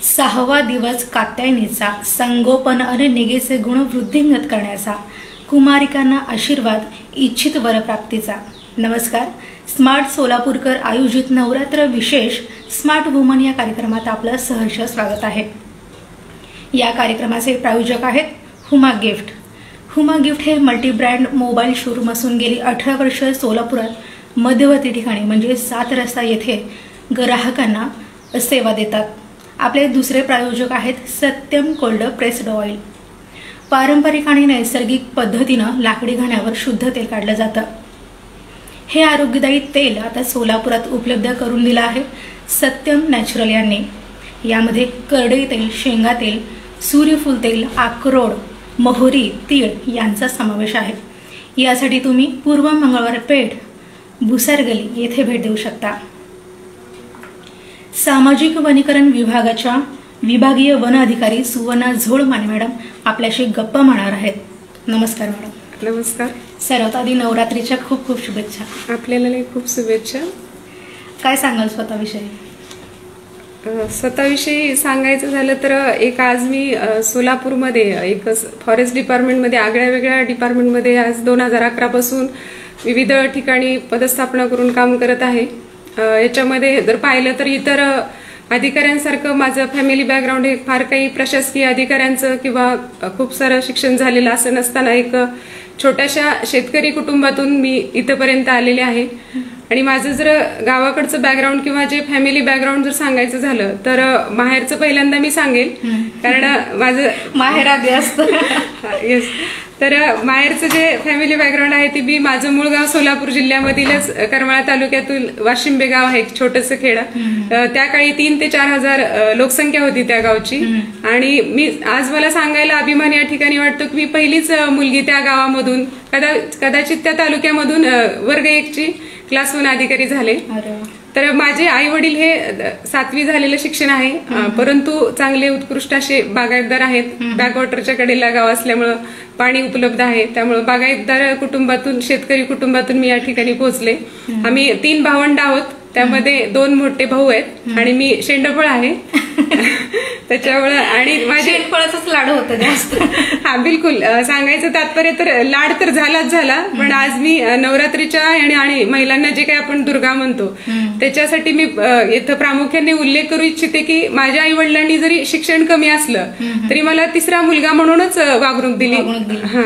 6वा दिवस कात्यायनीचा संगोपन आणि निगेचे गुण वृद्धिंगत करण्याचा, कुमारिकांना आशीर्वाद इच्छित वरप्राप्तीचा। नमस्कार, स्मार्ट सोलापूरकर आयोजित नवरात्र विशेष स्मार्ट वुमन या कार्यक्रमात आपलं सहर्ष स्वागत आहे। या कार्यक्रमाचे प्रायोजक आहेत हुमा गिफ्ट। हुमा गिफ्ट हे मल्टी ब्रँड मोबाईल शोरूम असून गेली 18 वर्ष सोलापुरात मध्यवर्ती ठिकाणी म्हणजे 7 रस्ता येथे ग्राहकांना सेवा देतात। आपले दुसरे प्रायोजक आहेत सत्यम कोल्ड प्रेस्ड ऑइल। पारंपरिक आणि नैसर्गिक पद्धतीने लाकडी घाण्यावर शुद्ध तेल काढलं जातं। हे आरोग्यदायी तेल आता सोलापुरात उपलब्ध करून दिलं आहे सत्यम नॅचरल यांनी। यामध्ये करडई तेल, शेंगा तेल, सूर्यफूल तेल, अक्रोड, मोहरी, तीळ यांचा समावेश आहे। यासाठी तुम्ही पूर्व मंगळवार पेठ, भुसार गली येथे भेट देऊ शकता। सामाजिक वनीकरण विभागाच्या विभागीय वन अधिकारी सुवर्णा झोळमाने मॅडम आपल्याशी गप्पा मारणार आहेत। नमस्कार मॅडम। नमस्कार। सर्वात आधी नवरात्रीच्या खूप खूप शुभेच्छा। आपल्याला खूप शुभेच्छा। काय सांगाल स्वतःविषयी? स्वतःविषयी सांगायचं झालं तर आज मी सोलापूरमध्ये एक फॉरेस्ट डिपार्टमेंटमध्ये आगळ्या वेगळ्या डिपार्टमेंटमध्ये आज 2011 पासून विविध ठिकाणी पदस्थापना करून काम करत आहे। याच्यामध्ये जर पाहिलं तर इतर अधिकाऱ्यांसारखं माझं फॅमिली बॅकग्राऊंड हे फार काही प्रशासकीय अधिकाऱ्यांचं किंवा खूप सारं शिक्षण झालेलं असं नसताना एक छोट्याशा शेतकरी कुटुंबातून मी इथपर्यंत आलेले आहे। आणि माझं जर गावाकडचं बॅकग्राऊंड किंवा जे फॅमिली बॅकग्राऊंड जर सांगायचं झालं तर माहेरचं पहिल्यांदा मी सांगेल, कारण माझं माहेर आधी असतं। येस, तर माहेरचं जे फॅमिली बॅकग्राऊंड आहे ती मी माझं मूळ गाव सोलापूर जिल्ह्यामधीलच करमाळा तालुक्यातील वाशिंबे गाव आहे, एक छोटंसं खेडं। त्या काळी 3 ते 4 हजार लोकसंख्या होती त्या गावची। आणि मी आज मला सांगायला अभिमान या ठिकाणी वाटतो की मी पहिलीच मुलगी त्या गावामधून, कदाचित त्या तालुक्यामधून वर्ग 1 ची क्लास 1 अधिकारी झाले। तर माझे आई वडील हे 7वी झालेलं शिक्षण आहे, परंतु चांगले उत्कृष्ट असे बागायतदार आहेत। बॅकवॉटरच्या कडेला गाव असल्यामुळं पाणी उपलब्ध आहे, त्यामुळे बागायतदार कुटुंबातून, शेतकरी कुटुंबातून मी या ठिकाणी पोहोचले। आम्ही 3 भावंड आहोत, त्यामध्ये 2 मोठे भाऊ आहेत आणि मी शेंडफळ आहे त्याच्यामुळे। आणि माझे शेंडफळाचाच लाड होतं जास्त। हा, बिलकुल सांगायचं तात्पर्य तर लाड तर झालाच झाला, पण आज मी नवरात्रीच्या आणि महिलांना जे काही आपण दुर्गा म्हणतो त्याच्यासाठी मी इथं प्रामुख्याने उल्लेख करू इच्छिते की माझ्या आई वडिलांनी जरी शिक्षण कमी असलं तरी मला 3रा मुलगा म्हणूनच वागणूक दिली। हा,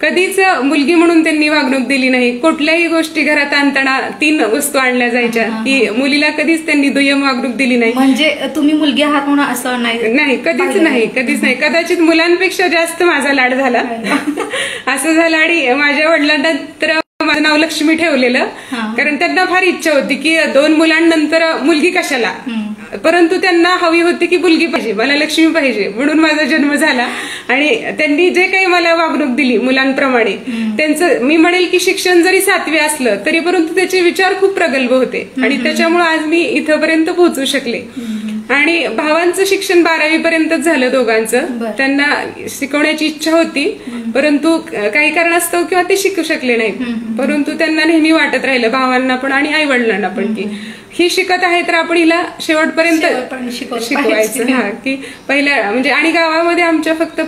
कधीच मुलगी म्हणून त्यांनी वागणूक दिली नाही। कुठल्याही गोष्टी घरात आणताना 3 वस्तू आणल्या जायच्या, की मुलीला कधीच त्यांनी दुय्यम वागणूक दिली नाही। म्हणजे तुम्ही मुलगी आहात म्हणून असं नाही? कधीच नाही। कदाचित मुलांपेक्षा जास्त माझा लाड झाला असं झालं। आणि माझ्या वडिलांना तर माझं नाव लक्ष्मी ठेवलेलं, कारण त्यांना फार इच्छा होती की 2 मुलांनंतर मुलगी कशाला, परंतु त्यांना हवी होती की मुलगी पाहिजे, मला लक्ष्मी पाहिजे, म्हणून माझा जन्म झाला। आणि त्यांनी जे काही मला वागणूक दिली मुलांप्रमाणे, त्यांचं मी म्हणेल की शिक्षण जरी 7वी असलं तरी परंतु त्याचे विचार खूप प्रगल्भ होते आणि त्याच्यामुळे आज मी इथपर्यंत पोहोचू शकले। आणि भावांचं शिक्षण 12वी पर्यंतच झालं दोघांचं। त्यांना शिकवण्याची इच्छा होती, परंतु काही कारणास्तव किंवा ते शिकू शकले नाहीत, परंतु त्यांना नेहमी वाटत राहिलं, भावांना पण आणि आई वडिलांना पण, की ही शिकत आहे तर आपण हिला शेवटपर्यंत शिकवायचं। हा, की पहिल्या म्हणजे आणि गावामध्ये आमच्या फक्त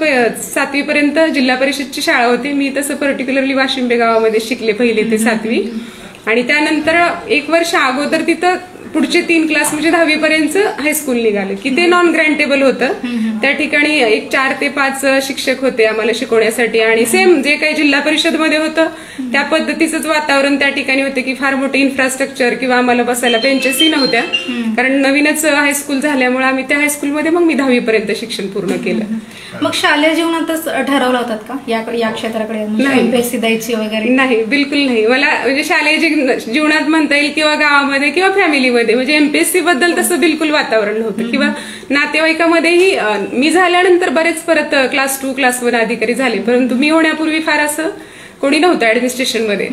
7वी पर्यंत जिल्हा परिषदची शाळा होती। मी तसं पर्टिक्युलरली वाशिंबे गावामध्ये शिकले 1ली ते 7वी। आणि त्यानंतर 1 वर्ष अगोदर तिथं पुढचे 3 क्लास म्हणजे 10वी पर्यंत हायस्कूल निघाले, की ते नॉन ग्रँटेबल होतं। त्या ठिकाणी एक 4 ते 5 शिक्षक होते आम्हाला शिकवण्यासाठी, आणि सेम जे काही जिल्हा परिषद मध्ये होतं त्या पद्धतीचंच वातावरण त्या ठिकाणी होते, की फार मोठे इन्फ्रास्ट्रक्चर किंवा आम्हाला बसायला बेंचेसही नव्हत्या, कारण नवीनच हायस्कूल झाल्यामुळे आम्ही त्या हायस्कूलमध्ये मग मी 10वी पर्यंत शिक्षण पूर्ण केलं। मग शालेय जीवनातच ठरवलं होतात का या क्षेत्राकडे एमपीएससी द्यायची वगैरे? नाही, बिलकुल नाही। मला म्हणजे शालेय जीवनात म्हणता येईल किंवा गावामध्ये किंवा फॅमिलीमध्ये म्हणजे एमपीएससी बद्दल तसं बिलकुल वातावरण नव्हतं, किंवा नातेवाईकामध्येही मी झाल्यानंतर बरेच परत क्लास 2, क्लास 1 अधिकारी झाले, परंतु मी होण्यापूर्वी फार असं कोणी नव्हतं ऍडमिनिस्ट्रेशनमध्ये।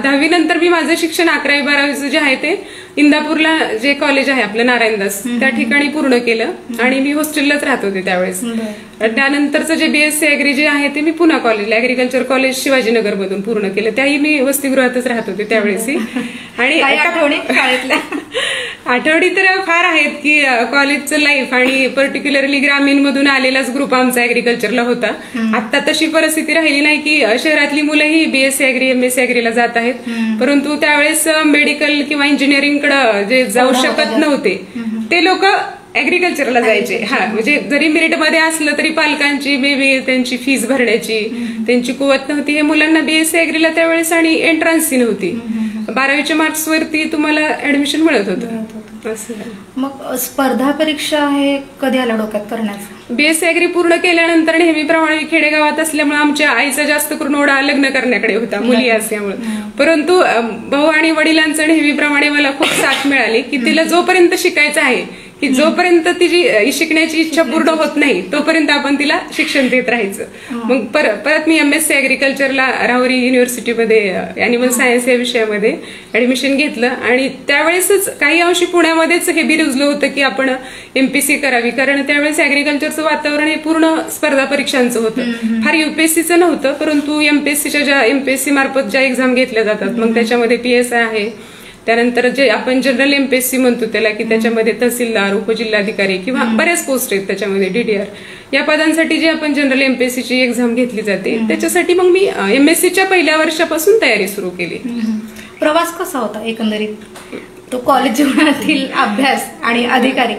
10वी नंतर मी माझं शिक्षण 11वी 12वीचं जे आहे ते इंदापूरला जे कॉलेज आहे आपलं नारायणदास त्या ठिकाणी पूर्ण केलं, आणि मी हॉस्टेललाच राहत होते त्यावेळेस। त्यानंतरचं जे बीएससी ऍग्री जे आहे ते मी पुणे कॉलेजला, ऍग्रिकल्चर कॉलेज शिवाजीनगर मधून पूर्ण केलं, त्याही मी वसतिगृहातच राहत होते त्यावेळेसही। आणि आठवडी तर फार आहेत की कॉलेजचं लाईफ आणि पर्टिक्युलरली ग्रामीण मधून आलेलाच ग्रुप आमचा ऍग्रिकल्चरला होता. आता तशी परिस्थिती राहिली नाही की शहरातली मुलंही बीएससी ऍग्री एमएससी ऍग्रीला जात आहेत, परंतु त्यावेळेस मेडिकल किंवा इंजिनिअरिंगकडे जे जाऊ शकत नव्हते ते लोक ऍग्रिकल्चरला जायचे. म्हणजे जरी मेरिटमध्ये असलं तरी पालकांची बेबी त्यांची फीस भरण्याची त्यांची कुवत नव्हती. हे मुलांना बीएससी ऍग्रीला त्यावेळेस आणि एंट्रन्सही नव्हती. 12वीच्या मार्क्स वरती तुम्हाला ऍडमिशन मिळत होतं. मग स्पर्धा परीक्षा हे कधी आला डोक्यात करण्याचं? बीएससी ऍग्री पूर्ण केल्यानंतर नेहमीप्रमाणे खेडेगावात असल्यामुळे आमच्या आईचा जास्त करून ओढा लग्न करण्याकडे होता, मुली असल्यामुळे. परंतु भाऊ आणि वडिलांचं नेहमीप्रमाणे मला खूप साथ मिळाली की तिला जोपर्यंत शिकायचं आहे की जोपर्यंत तिची शिकण्याची इच्छा पूर्ण होत नाही तोपर्यंत आपण तिला शिक्षण देत राहायचं. मग परत मी एमएससी ऍग्रिकल्चरला राहुरी युनिव्हर्सिटीमध्ये अॅनिमल सायन्स या विषयामध्ये ऍडमिशन घेतलं आणि त्यावेळेसच काही अंशी पुण्यामध्येच हे बिरुजलं होतं की आपण एमपीसी करावी, कारण त्यावेळेस ऍग्रिकल्चरचं वातावरण हे पूर्ण स्पर्धा परीक्षांचं होतं. फार युपीएससीचं नव्हतं, परंतु एमपीएससीच्या ज्या एमपीएससी मार्फत ज्या एक्झाम घेतल्या जातात मग त्याच्यामध्ये पीएसआय आहे, त्यानंतर जे आपण जनरल एमपीएससी म्हणतो त्याला की त्याच्यामध्ये तहसीलदार उपजिल्हाधिकारी किंवा बऱ्याच पोस्ट आहेत त्याच्यामध्ये डीडीआर या पदांसाठी जे आपण जनरल एमपीएससीची एक्झाम घेतली जाते त्याच्यासाठी मग मी एमएससीच्या पहिल्या वर्षापासून तयारी सुरू केली. प्रवास कसा होता एकंदरीत तो कॉलेज जीवनातील अभ्यास आणि अधिकारी?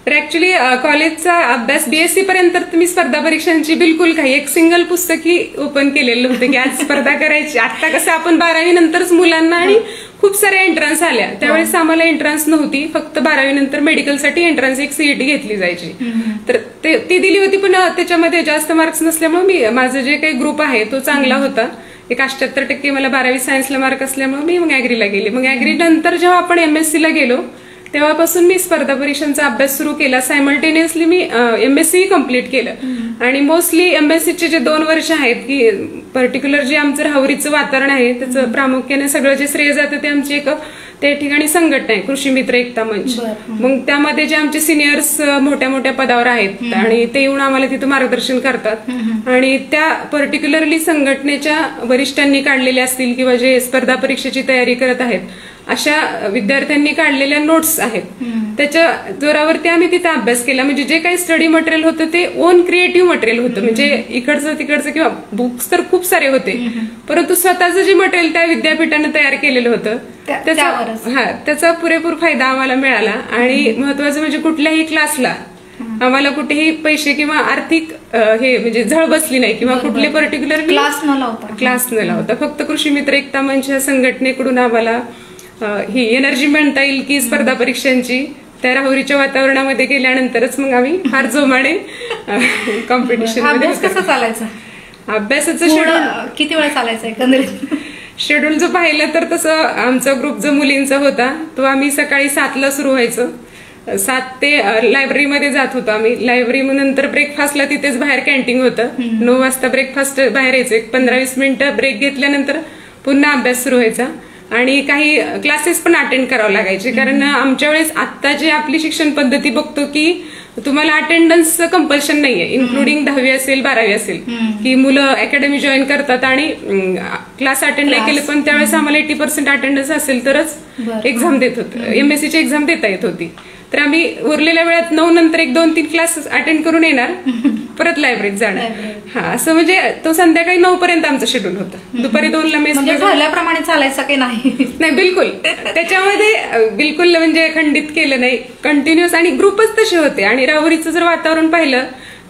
तर ऍक्च्युली कॉलेजचा अभ्यास बीएससी पर्यंत मी स्पर्धा परीक्षांची बिलकुल काही एक सिंगल पुस्तकी ओपन केलेलं होतं की आज स्पर्धा करायची. आता कसं आपण 12वी नंतरच मुलांना आणि खूप साऱ्या एंट्रन्स आल्या, त्यावेळेस आम्हाला एंट्रन्स नव्हती, फक्त 12वी नंतर मेडिकलसाठी एंट्रन्स एक सीईटी घेतली जायची. तर ती दिली होती, पण त्याच्यामध्ये जास्त मार्क्स नसल्यामुळे मी माझं जे काही ग्रुप आहे तो चांगला होता. एक 88% मला 12वी सायन्सला मार्क असल्यामुळे मी मग ऍग्रीला गेले. मग ऍग्री नंतर जेव्हा आपण एमएससीला गेलो तेव्हापासून मी स्पर्धा परीक्षांचा अभ्यास सुरू केला. सायमल्टेनियसली मी एमएससी कम्प्लीट केलं आणि मोस्टली एमएससीचे जे 2 वर्ष आहेत की पर्टिक्युलर जे आमचं राहुरीचं वातावरण आहे त्याचं प्रामुख्याने सगळं जे श्रेय जातं ते आमची एक त्या ठिकाणी संघटना आहे कृषी मित्र एकता मंच. मग त्यामध्ये जे आमचे सिनियर्स मोठ्या मोठ्या पदावर आहेत आणि ते येऊन आम्हाला तिथं मार्गदर्शन करतात आणि त्या पर्टिक्युलरली संघटनेच्या वरिष्ठांनी काढलेल्या असतील किंवा जे स्पर्धा परीक्षेची तयारी करत आहेत अशा विद्यार्थ्यांनी काढलेल्या नोट्स आहेत त्याच्या जोरावरती आम्ही तिथे अभ्यास केला. म्हणजे जे काही स्टडी मटेरियल होतं ते ओन क्रिएटिव्ह मटेरियल होतं, म्हणजे इकडचं तिकडचं किंवा बुक्स तर खूप सारे होते, परंतु स्वतःचं जे मटेरियल त्या विद्यापीठानं तयार केलेलं होतं त्याचा पुरेपूर फायदा आम्हाला मिळाला. आणि महत्वाचं म्हणजे कुठल्याही क्लासला आम्हाला कुठेही पैसे किंवा आर्थिक हे म्हणजे झळ बसली नाही किंवा कुठले पर्टिक्युलर क्लास न लावता फक्त कृषी मित्र एकता मंच या संघटनेकडून आम्हाला ही एनर्जी म्हणता येईल की स्पर्धा परीक्षांची त्या राहुरीच्या वातावरणामध्ये गेल्यानंतरच मग आम्ही फार जोमाने कॉम्पिटिशन मध्ये. कसं चालायचं अभ्यासाचं शेड्यूल किती वेळा चालायचं एकंदरीत? शेड्यूल जो पाहिलं तर तसं आमचा ग्रुप जो मुलींचा होता तो आम्ही सकाळी 7ला सुरू व्हायचो, 7 ते लायब्ररीमध्ये जात होतो आम्ही. लायब्ररी नंतर ब्रेकफास्टला तिथेच बाहेर कॅन्टीन होतं, 9 वाजता ब्रेकफास्ट बाहेर यायचं, एक 15-20 मिनिटं ब्रेक घेतल्यानंतर पुन्हा अभ्यास सुरू व्हायचा आणि काही क्लासेस पण अटेंड करावं लागायचे. कारण आमच्या वेळेस आता जे आपली शिक्षण पद्धती बघतो की तुम्हाला अटेंडन्स कंपल्शन नाहीये, इन्क्लुडिंग 10वी असेल 12वी असेल की मुलं अकॅडमी जॉईन करतात आणि क्लास अटेंड नाही केले पण त्यावेळेस आम्हाला 80% अटेंडन्स असेल तरच एक्झाम देत होतं, एमएससीची एक्झाम देता येत होती. तर आम्ही उरलेल्या वेळात 9 नंतर 1-2-3 क्लास अटेंड करून येणार, परत लायब्ररीत जाणार. असं म्हणजे तो संध्याकाळी 9 पर्यंत आमचं शेड्यूल होतं. दुपारी 2ला मेस ठरल्याप्रमाणे चालायचं की नाही? बिलकुल त्याच्यामध्ये बिलकुल म्हणजे खंडित केलं नाही, कंटिन्युअस. आणि ग्रुपच तसे होते. आणि राहुरीचं जर वातावरण पाहिलं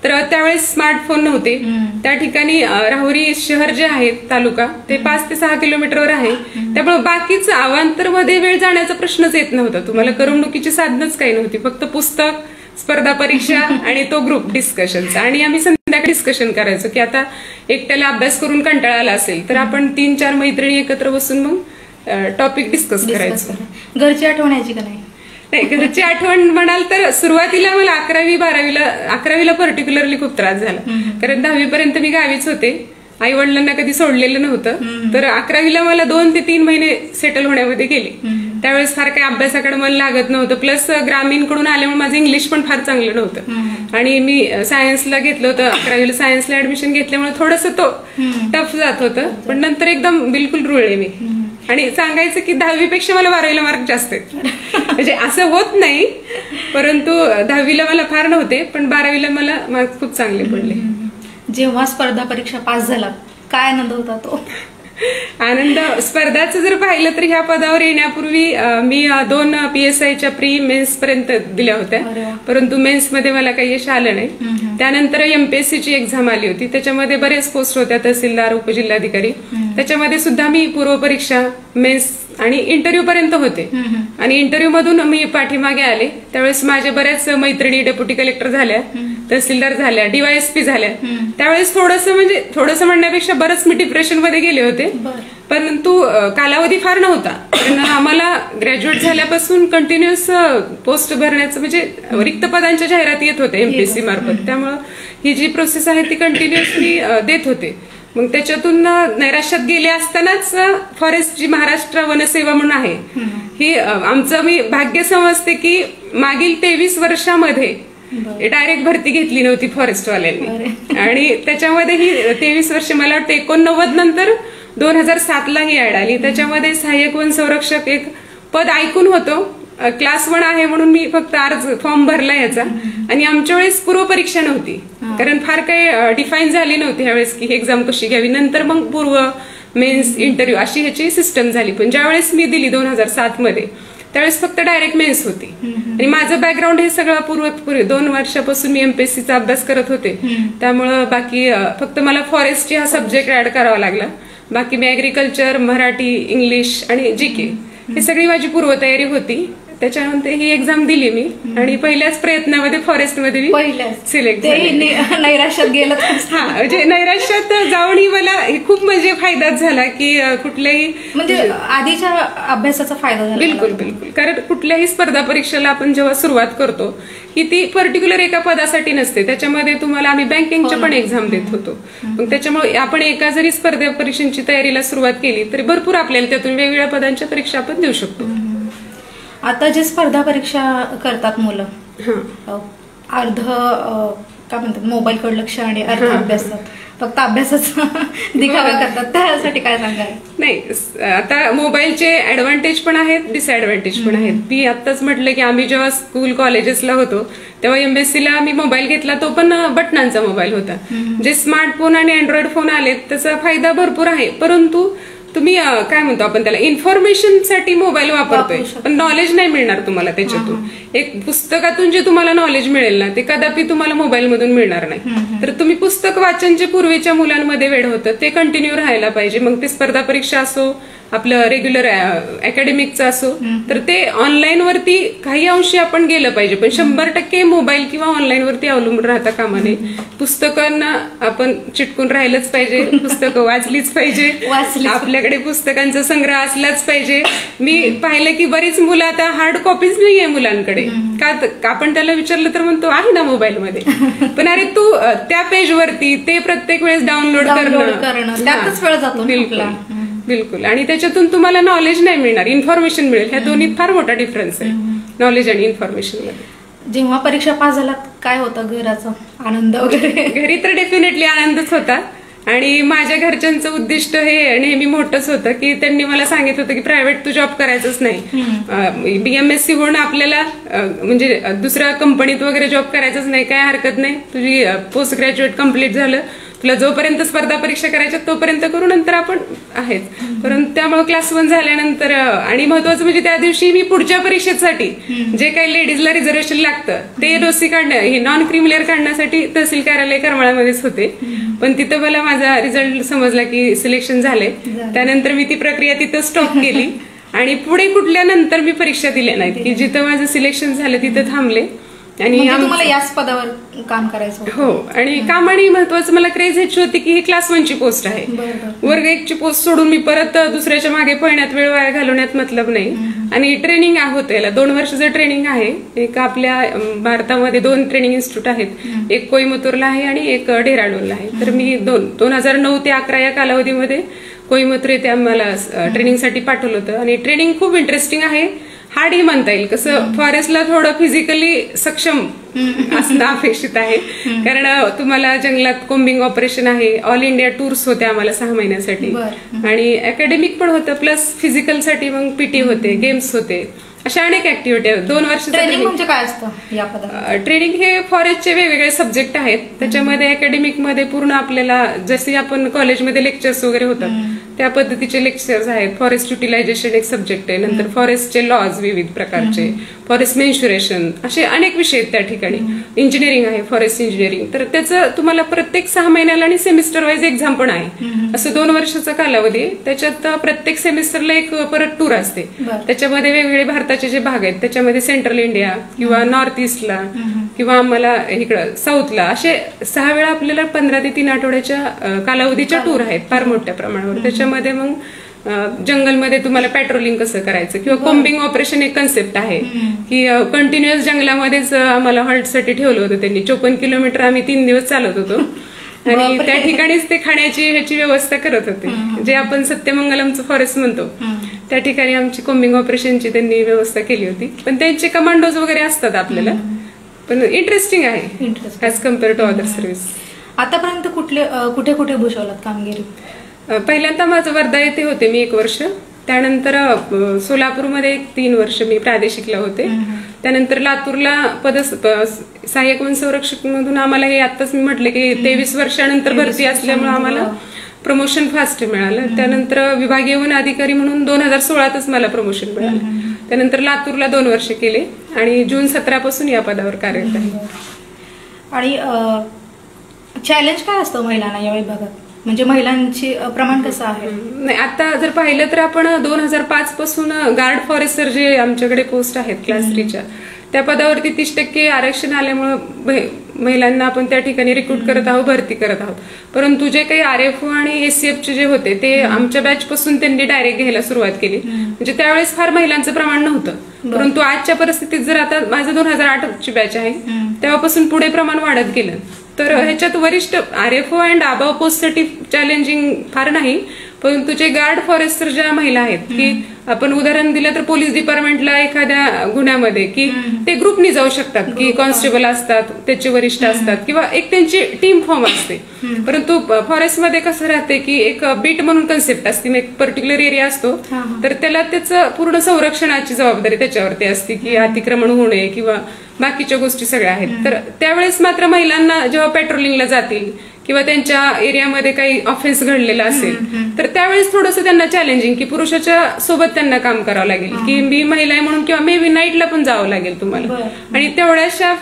तर त्यावेळेस स्मार्टफोन नव्हते. त्या ठिकाणी राहुरी शहर जे आहे तालुका ते 5 ते 6 किलोमीटरवर आहे, त्यामुळे बाकीचं अवांतरमध्ये वेळ जाण्याचा प्रश्नच येत नव्हता. तुम्हाला करमणुकीची साधनच काही नव्हती, फक्त पुस्तक, स्पर्धा परीक्षा आणि तो ग्रुप डिस्कशनचा. आणि आम्ही संध्याकाळी डिस्कशन करायचो की आता एकट्याला अभ्यास करून कंटाळा आला असेल तर आपण 3-4 मैत्रिणी एकत्र बसून मग टॉपिक डिस्कस करायचो. घरची आठवण यायची का नाही? घरची आठवण म्हणाल तर सुरुवातीला मला 11वी-12वीला पर्टिक्युलरली खूप त्रास झाला, कारण 10वी पर्यंत मी गावीच होते, आई वडिलांना कधी सोडलेलं नव्हतं. तर 11वीला मला 2 ते 3 महिने सेटल होण्यामध्ये गेले. त्यावेळेस फार काही अभ्यासाकडे मन लागत नव्हतं, प्लस ग्रामीणकडून आल्यामुळे माझं इंग्लिश पण फार चांगलं नव्हतं आणि मी सायन्सला घेतलं होतं. 11वीला सायन्सला ऍडमिशन घेतल्यामुळे थोडंसं तो टफ जात होतं, पण नंतर एकदम बिलकुल रुळले मी. आणि सांगायचं की 10वी पेक्षा मला 12वीला मार्क जास्त आहेत. म्हणजे असं होत नाही, परंतु 10वीला मला फार नव्हते, पण 12वीला मला मार्क्स खूप चांगले पडले. जेव्हा स्पर्धा परीक्षा पास झाला काय आनंद होता तो? आनंद स्पर्धाचं जर पाहिलं तर ह्या पदावर येण्यापूर्वी मी 2 PSIच्या प्री मेन्स पर्यंत दिल्या होत्या, परंतु मेन्स मध्ये मला काही यश आलं नाही. त्यानंतर MPSCची एक्झाम आली होती, त्याच्यामध्ये बरेच पोस्ट होत्या, तहसीलदार, उपजिल्हाधिकारी. त्याच्यामध्ये सुद्धा मी पूर्वपरीक्षा, मेन्स आणि इंटरव्ह्यू पर्यंत होते. आणि इंटरव्ह्यू मधून मी पाठीमागे आले. त्यावेळेस माझ्या बऱ्याच मैत्रिणी डेप्युटी कलेक्टर झाल्या, तहसीलदार झाल्या, DYSP झाल्या. त्यावेळेस थोडंसं म्हणण्यापेक्षा बरंच मी डिप्रेशन मध्ये गेले होते, परंतु कालावधी फार नव्हता. कारण आम्हाला ग्रॅज्युएट झाल्यापासून कंटिन्युअस पोस्ट भरण्याचं म्हणजे रिक्त पदांच्या जाहिराती येत होत्या MPSC मार्फत. त्यामुळं ही जी प्रोसेस आहे ती कंटिन्युअसली देत होते. मग त्याच्यातून नैराश्यात गेले असतानाच फॉरेस्ट जी महाराष्ट्र वनसेवा म्हणून आहे, ही आमचं मी भाग्य समजते की मागील 23 वर्षामध्ये डायरेक्ट भरती घेतली नव्हती फॉरेस्टवाल्यांनी. आणि त्याच्यामध्ये ही 23 वर्ष, मला वाटतं 89 नंतर 2007ला ही ऍड आली. त्याच्यामध्ये सहाय्यक वन संरक्षक एक पद ऐकून होतो, क्लास 1 आहे म्हणून मी फक्त अर्ज फॉर्म भरला याचा. आणि आमच्या वेळेस पूर्वपरीक्षा नव्हती, कारण फार काही डिफाईन झाली नव्हती ह्यावेळेस की एक्झाम कशी घ्यावी. नंतर मग पूर्व, मेन्स, इंटरव्ह्यू अशी ह्याची सिस्टम झाली. पण ज्यावेळेस मी दिली 2007 मध्ये, त्यावेळेस फक्त डायरेक्ट मेन्स होती. आणि माझं बॅकग्राऊंड हे सगळं पूर्वी 2 वर्षापासून मी MPSCचा अभ्यास करत होते, त्यामुळं बाकी फक्त मला फॉरेस्टची हा सब्जेक्ट ऍड करावा लागला. बाकी मी ऍग्रिकल्चर, मराठी, इंग्लिश आणि GK ही सगळी माझी पूर्वतयारी होती. त्याच्यानंतर ही एक्झाम दिली मी आणि पहिल्याच प्रयत्नामध्ये फॉरेस्टमध्ये मी सिलेक्ट झाले. नैराश्यात गेलं? हा, म्हणजे नैराश्यात जाऊनही मला खूप म्हणजे फायदाच झाला की कुठल्याही म्हणजे आधीच्या अभ्यासाचा फायदा झाला. बिलकुल बिलकुल. कारण कुठल्याही स्पर्धा परीक्षेला आपण जेव्हा सुरुवात करतो की ती पर्टिक्युलर एका पदासाठी नसते, त्याच्यामध्ये तुम्हाला आम्ही बँकिंगच्या पण एक्झाम देत होतो. मग त्याच्यामुळे आपण एका जरी स्पर्धा परीक्षांची तयारीला सुरुवात केली तरी भरपूर आपल्याला त्यातून वेगवेगळ्या पदांच्या परीक्षा आपण देऊ शकतो. आता जे स्पर्धा परीक्षा करतात मुलं, अर्ध काय म्हणतात मोबाईलकडे लक्ष आणि अर्ध अभ्यासात, फक्त अभ्यासाचा दिखावा करतात, त्यासाठी काय सांगाल? नाही, आता मोबाईलचे ऍडव्हान्टेज पण आहेत, डिसएडव्हान्टेज पण आहेत. मी आत्ताच म्हटलं की आम्ही जेव्हा स्कूल कॉलेजेसला होतो तेव्हा MSCला आम्ही मोबाईल घेतला, तो पण बटनांचा मोबाईल होता. जे स्मार्टफोन आणि अँड्रॉइड फोन आलेत त्याचा फायदा भरपूर आहे, परंतु तुम्ही काय म्हणतो आपण त्याला, इन्फॉर्मेशनसाठी मोबाईल वापरतोय, पण नॉलेज नाही मिळणार तुम्हाला त्याच्यातून. एक पुस्तकातून जे तुम्हाला नॉलेज मिळेल ना, ते कदापि तुम्हाला मोबाईल मधून मिळणार नाही. तर तुम्ही पुस्तक वाचन जे पूर्वीच्या मुलांमध्ये वेळ होतं ते कंटिन्यू राहायला पाहिजे. मग ते स्पर्धा परीक्षा असो, आपलं रेग्युलर अकॅडमिकचं असो, तर ते ऑनलाईन वरती काही अंशी आपण गेलं पाहिजे, पण 100% मोबाईल किंवा ऑनलाईन वरती अवलंबून राहता कामा नये. पुस्तकांना आपण चिटकून राहिलंच पाहिजे, पुस्तकं वाचलीच पाहिजे, आपल्याकडे पुस्तकांचा संग्रह असलाच पाहिजे. मी पाहिलं की बरीच मुलं आता हार्ड कॉपीज नाहीये मुलांकडे, का आपण त्याला विचारलं तर म्हणतो आहे ना मोबाईल मध्ये, पण अरे तू त्या पेज वरती ते प्रत्येक वेळेस डाउनलोड करणं त्यातच वेळ जातो. बिलकुल. आणि त्याच्यातून तुम्हाला नॉलेज नाही मिळणार, इन्फॉर्मेशन मिळेल. ह्या दोन्हीत फार मोठा डिफरन्स आहे नॉलेज आणि इन्फॉर्मेशन मध्ये. जेव्हा परीक्षा पास झाला काय होता घराचा आनंद वगैरे? घरी तर डेफिनेटली आनंदच होता. आणि माझ्या घरच्यांचं उद्दिष्ट हे नेहमी मोठंच होतं की त्यांनी मला सांगितलं होतं की प्रायव्हेट तू जॉब करायचंच नाही, BMSC होऊन आपल्याला म्हणजे दुसऱ्या कंपनीत वगैरे जॉब करायचंच नाही, काय हरकत नाही, तुझी पोस्ट ग्रॅज्युएट कम्प्लीट झालं, तुला जोपर्यंत स्पर्धा परीक्षा करायच्या तोपर्यंत करू, नंतर आपण आहेच. परंतु त्यामुळे क्लास 1 झाल्यानंतर आणि महत्वाचं म्हणजे त्या दिवशी मी पुढच्या परीक्षेसाठी जे काही लेडीजला रिझर्वेशन लागतं ते डोसी काढणं, हे नॉन क्रिमिलेअर काढण्यासाठी तहसील कार्यालय करमाळामध्येच होते. पण तिथं मला माझा रिझल्ट समजला की सिलेक्शन झाले. त्यानंतर मी ती प्रक्रिया तिथं स्टॉप केली आणि पुढे कुठल्यानंतर मी परीक्षा दिल्या नाहीत, की जिथं माझं सिलेक्शन झालं तिथं थांबले. आणि तुम्हाला याच पदावर काम करायचं? हो. आणि कामाने महत्वाचं मला क्रेज ह्याची होती की ही क्लास 1 ची पोस्ट आहे, वर्ग 1 ची पोस्ट सोडून मी परत दुसऱ्याच्या मागे पळण्यात, वेळ वाया घालवण्यात मतलब नाही. आणि ट्रेनिंग होतं, याला 2 वर्षाचं ट्रेनिंग आहे. एक आपल्या भारतामध्ये 2 ट्रेनिंग इन्स्टिट्यूट आहेत, एक कोईमतूरला आहे आणि एक डेहराडूनला आहे. तर मी 2009 ते 11 या कालावधीमध्ये कोईमतूर येथे आम्हाला ट्रेनिंगसाठी पाठवलं होतं. आणि ट्रेनिंग खूप इंटरेस्टिंग आहे, हार्डही म्हणता येईल. कसं फॉरेस्टला थोडं फिजिकली सक्षम असणं अपेक्षित आहे, कारण तुम्हाला जंगलात कोम्बिंग ऑपरेशन आहे, ऑल इंडिया टूर्स होते आम्हाला 6 महिन्यासाठी, आणि अकॅडमिक पण होतं, प्लस फिजिकलसाठी मग PT होते, गेम्स होते. अशा अनेक ऍक्टिव्हिटी आहेत. 2 वर्ष ट्रेनिंग म्हणजे काय असतं या पदावर? ट्रेनिंग हे फॉरेस्टचे वेगवेगळे सब्जेक्ट आहेत. त्याच्यामध्ये अकॅडमिक मध्ये पूर्ण आपल्याला जसे आपण कॉलेजमध्ये लेक्चर्स वगैरे होतात त्या पद्धतीचे लेक्चर्स आहेत. फॉरेस्ट युटिलायझेशन एक सब्जेक्ट आहे, नंतर फॉरेस्टचे लॉज विविध प्रकारचे, फॉरेस्ट मेन्शुरेशन, असे अनेक विषय आहेत त्या ठिकाणी. इंजिनिअरिंग आहे, फॉरेस्ट इंजिनिअरिंग. तर त्याचं तुम्हाला प्रत्येक 6 महिन्याला आणि सेमिस्टर वाईज एक्झाम पण आहे. असं 2 वर्षाचा कालावधी आहे. त्याच्यात प्रत्येक सेमिस्टरला एक परत टूर असते. त्याच्यामध्ये वेगवेगळे भारताचे जे भाग आहेत त्याच्यामध्ये सेंट्रल इंडिया किंवा नॉर्थ ईस्टला किंवा आम्हाला इकडं साऊथला असे 6 वेळा आपल्याला 15 ते 3 आठवड्याच्या कालावधीच्या टूर आहेत फार मोठ्या प्रमाणावर. त्याच्यामध्ये मग जंगलमध्ये तुम्हाला पेट्रोलिंग कसं करायचं किंवा कोम्बिंग ऑपरेशन एक कन्सेप्ट आहे की कंटिन्युअस जंगलामध्येच आम्हाला हॉल्टसाठी ठेवलं होतं त्यांनी. 54 किलोमीटर आम्ही 3 दिवस चालत होतो आणि त्या ठिकाणीच ते खाण्याची ह्याची व्यवस्था करत होते. जे आपण सत्यमंगलमचं फॉरेस्ट म्हणतो त्या ठिकाणी आमची कोम्बिंग ऑपरेशनची त्यांनी व्यवस्था केली होती. पण त्यांचे कमांडोज वगैरे असतात आपल्याला, पण इंटरेस्टिंग आहे as compare to other service. आतापर्यंत कुठे कुठे भूषवलात कामगिरी? पहिल्यांदा माझं वर्धा येथे होते मी 1 वर्ष. त्यानंतर सोलापूरमध्ये 3 वर्ष मी प्रादेशिकला होते. त्यानंतर लातूरला सहाय्यक वन संरक्षक मधून आम्हाला हे आताच मी म्हटले की 23 वर्षानंतर भरती असल्यामुळे आम्हाला प्रमोशन फास्ट मिळालं. त्यानंतर विभागीय वन अधिकारी म्हणून 2016तच मला प्रमोशन मिळालं. त्यानंतर लातूरला 2 वर्ष केले आणि जून 17 पासून या पदावर कार्यरत आहे. आणि चॅलेंज काय असतं महिलांना या विभागात? म्हणजे महिलांची प्रमाण कसं आहे? नाही, आता जर पाहिलं तर आपण 2005 पासून गार्ड फॉरेस्टर जे आमच्याकडे पोस्ट आहेत क्लास 3च्या त्या पदावरती 30% आरक्षण आल्यामुळे महिलांना आपण त्या ठिकाणी रिक्रूट करत आहोत, भरती करत आहोत. परंतु जे काही RFO आणि SCFचे जे होते ते आमच्या बॅच पासून त्यांनी डायरेक्ट घ्यायला सुरुवात केली. म्हणजे त्यावेळेस फार महिलांचं प्रमाण नव्हतं. परंतु आजच्या परिस्थितीत जर आता माझं 2008ची बॅच आहे तेव्हापासून पुढे प्रमाण वाढत गेलं. तर ह्याच्यात वरिष्ठ RFO अँड अबाव पोस्टसाठी चॅलेंजिंग फार नाही. परंतु जे गार्ड फॉरेस्टर ज्या महिला आहेत की आपण उदाहरण दिलं तर पोलीस डिपार्टमेंटला एखाद्या गुन्ह्यामध्ये की ते ग्रुपनी जाऊ शकतात की कॉन्स्टेबल असतात, त्याचे वरिष्ठ असतात किंवा एक त्यांची टीम फॉर्म असते. परंतु फॉरेस्टमध्ये कसं राहते की एक बीट म्हणून कन्सेप्ट असते, एक पर्टिक्युलर एरिया असतो तर त्याला त्याचं पूर्ण संरक्षणाची जबाबदारी त्याच्यावरती असते की अतिक्रमण होणे किंवा बाकीच्या गोष्टी सगळ्या आहेत. तर त्यावेळेस मात्र महिलांना जेव्हा पेट्रोलिंगला जातील किंवा त्यांच्या एरियामध्ये काही ऑफेन्स घडलेला असेल तर त्यावेळेस थोडंसं त्यांना चॅलेंजिंग की पुरुषाच्या सोबत त्यांना काम करावं लागेल की मी महिला आहे म्हणून किंवा मे बी नाईटला पण जावं लागेल तुम्हाला. आणि तेवढ्याशा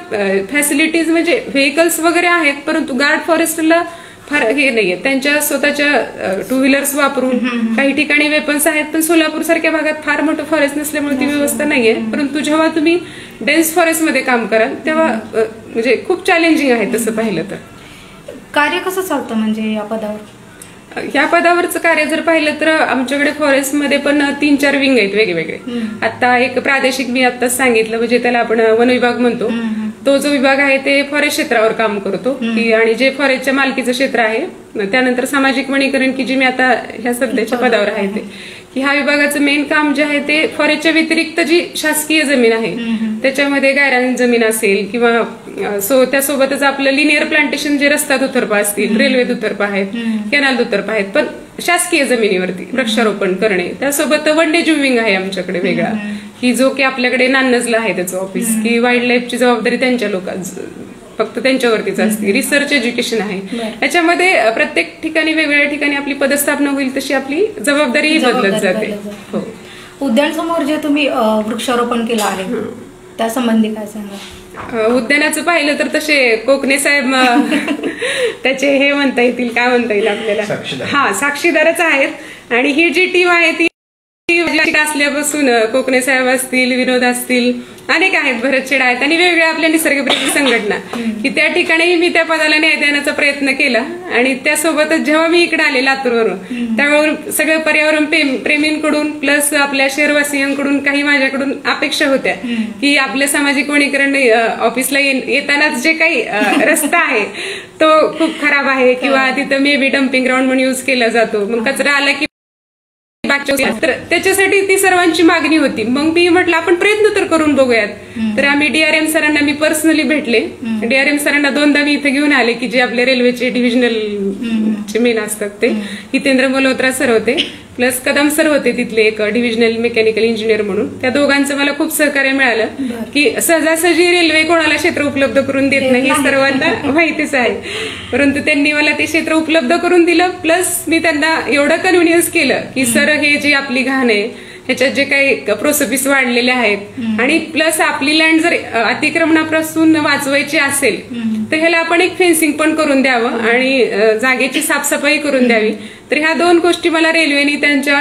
फॅसिलिटीज म्हणजे व्हेकल्स वगैरे आहेत परंतु गार्ड फॉरेस्टला फार हे नाहीये. त्यांच्या स्वतःच्या 2 व्हीलर्स वापरून काही ठिकाणी वेपन्स आहेत पण सोलापूर सारख्या भागात फार मोठं फॉरेस्ट नसल्यामुळे ती व्यवस्था नाहीये. परंतु जेव्हा तुम्ही डेन्स फॉरेस्टमध्ये काम कराल तेव्हा म्हणजे खूप चॅलेंजिंग आहे तसं पाहिलं तर. कार्य कसं चालतं म्हणजे या पदावर? या पदावरचं कार्य जर पाहिलं तर आमच्याकडे फॉरेस्टमध्ये पण 3-4 विंग आहेत वेगवेगळे. आता एक प्रादेशिक मी आताच सांगितलं म्हणजे त्याला आपण वन विभाग म्हणतो. तो जो विभाग आहे ते फॉरेस्ट क्षेत्रावर काम करतो की आणि जे फॉरेस्टच्या मालकीचं क्षेत्र आहे. त्यानंतर सामाजिक वनीकरण की जी मी आता ह्या सध्याच्या पदावर आहे ते की ह्या विभागाचं मेन काम जे आहे ते फॉरेस्टच्या व्यतिरिक्त जी शासकीय जमीन आहे त्याच्यामध्ये गायरान जमीन असेल किंवा त्यासोबतच आपलं लिनियर प्लांटेशन जे रस्ता दुतर्फा असतील, रेल्वे दुतर्फा आहेत, कॅनल दुतर्फा आहेत पण शासकीय जमिनीवरती वृक्षारोपण करणे. त्यासोबत वन्यजीव विंग आहे आमच्याकडे वेगळा की जो की आपल्याकडे नान्नजला आहे त्याचं ऑफिस की वाईल्ड लाईफची जबाबदारी त्यांच्या फक्त त्यांच्यावरतीच असते. रिसर्च एज्युकेशन आहे. याच्यामध्ये प्रत्येक ठिकाणी वेगवेगळ्या ठिकाणी आपली पदस्थापना होईल तशी आपली जबाबदारी बदलत जाते. उद्यान समोर जे तुम्ही वृक्षारोपण केलं आहे त्या संबंधी काय सांगा? उद्यानाचं पाहिलं तर तसे कोकणे साहेब त्याचे हे म्हणता येतील, काय म्हणता येईल आपल्याला, साक्षीदारच आहेत. आणि ही जी टीम आहे ती असल्यापासून कोकणे साहेब असतील, विनोद असतील, अनेक आहेत, भरतशेड आहेत आणि वेगवेगळ्या आपल्या निसर्गप्रेमी संघटना की त्या ठिकाणी मी त्या पदाला न्याय देण्याचा प्रयत्न केला. आणि त्यासोबतच जेव्हा मी इकडे आले लातूरवरून त्यामुळे सगळं पर्यावरण प्रेमींकडून प्लस आपल्या शहरवासियांकडून काही माझ्याकडून अपेक्षा होत्या की आपल्या सामाजिक वनीकरण ऑफिसला येतानाच जे काही रस्ता आहे तो खूप खराब आहे किंवा तिथं मे बी डम्पिंग ग्राउंड म्हणून युज केला जातो, मग कचरा आला की तर त्याच्यासाठी ती सर्वांची मागणी होती. मग मी म्हटलं आपण प्रयत्न तर करून बघूयात. तर आम्ही DRM सरांना मी पर्सनली भेटले. DRM सरांना 2दा मी इथे घेऊन आले की जे आपले रेल्वेचे डिव्हिजनल मेन असतात ते हितेंद्र मल्होत्रा सर होते. प्लस कदम सर होते तिथले एक डिव्हिजनल मेकॅनिकल इंजिनियर म्हणून. त्या दोघांचं मला खूप सहकार्य मिळालं की सहजासहजी रेल्वे कोणाला क्षेत्र उपलब्ध करून देत नाही हे सर्वांना माहितीच आहे, परंतु त्यांनी मला ते क्षेत्र उपलब्ध करून दिलं. प्लस मी त्यांना एवढं कन्व्हिनियन्स केलं की सर हे जी आपली घाण आहे ह्याच्यात जे काही प्रोसेस वाढलेले आहेत आणि प्लस आपली लँड जर अतिक्रमणापासून वाचवायची असेल तर ह्याला आपण एक फेन्सिंग पण करून द्यावं आणि जागेची साफसफाई करून द्यावी. तर ह्या दोन गोष्टी मला रेल्वेने त्यांच्या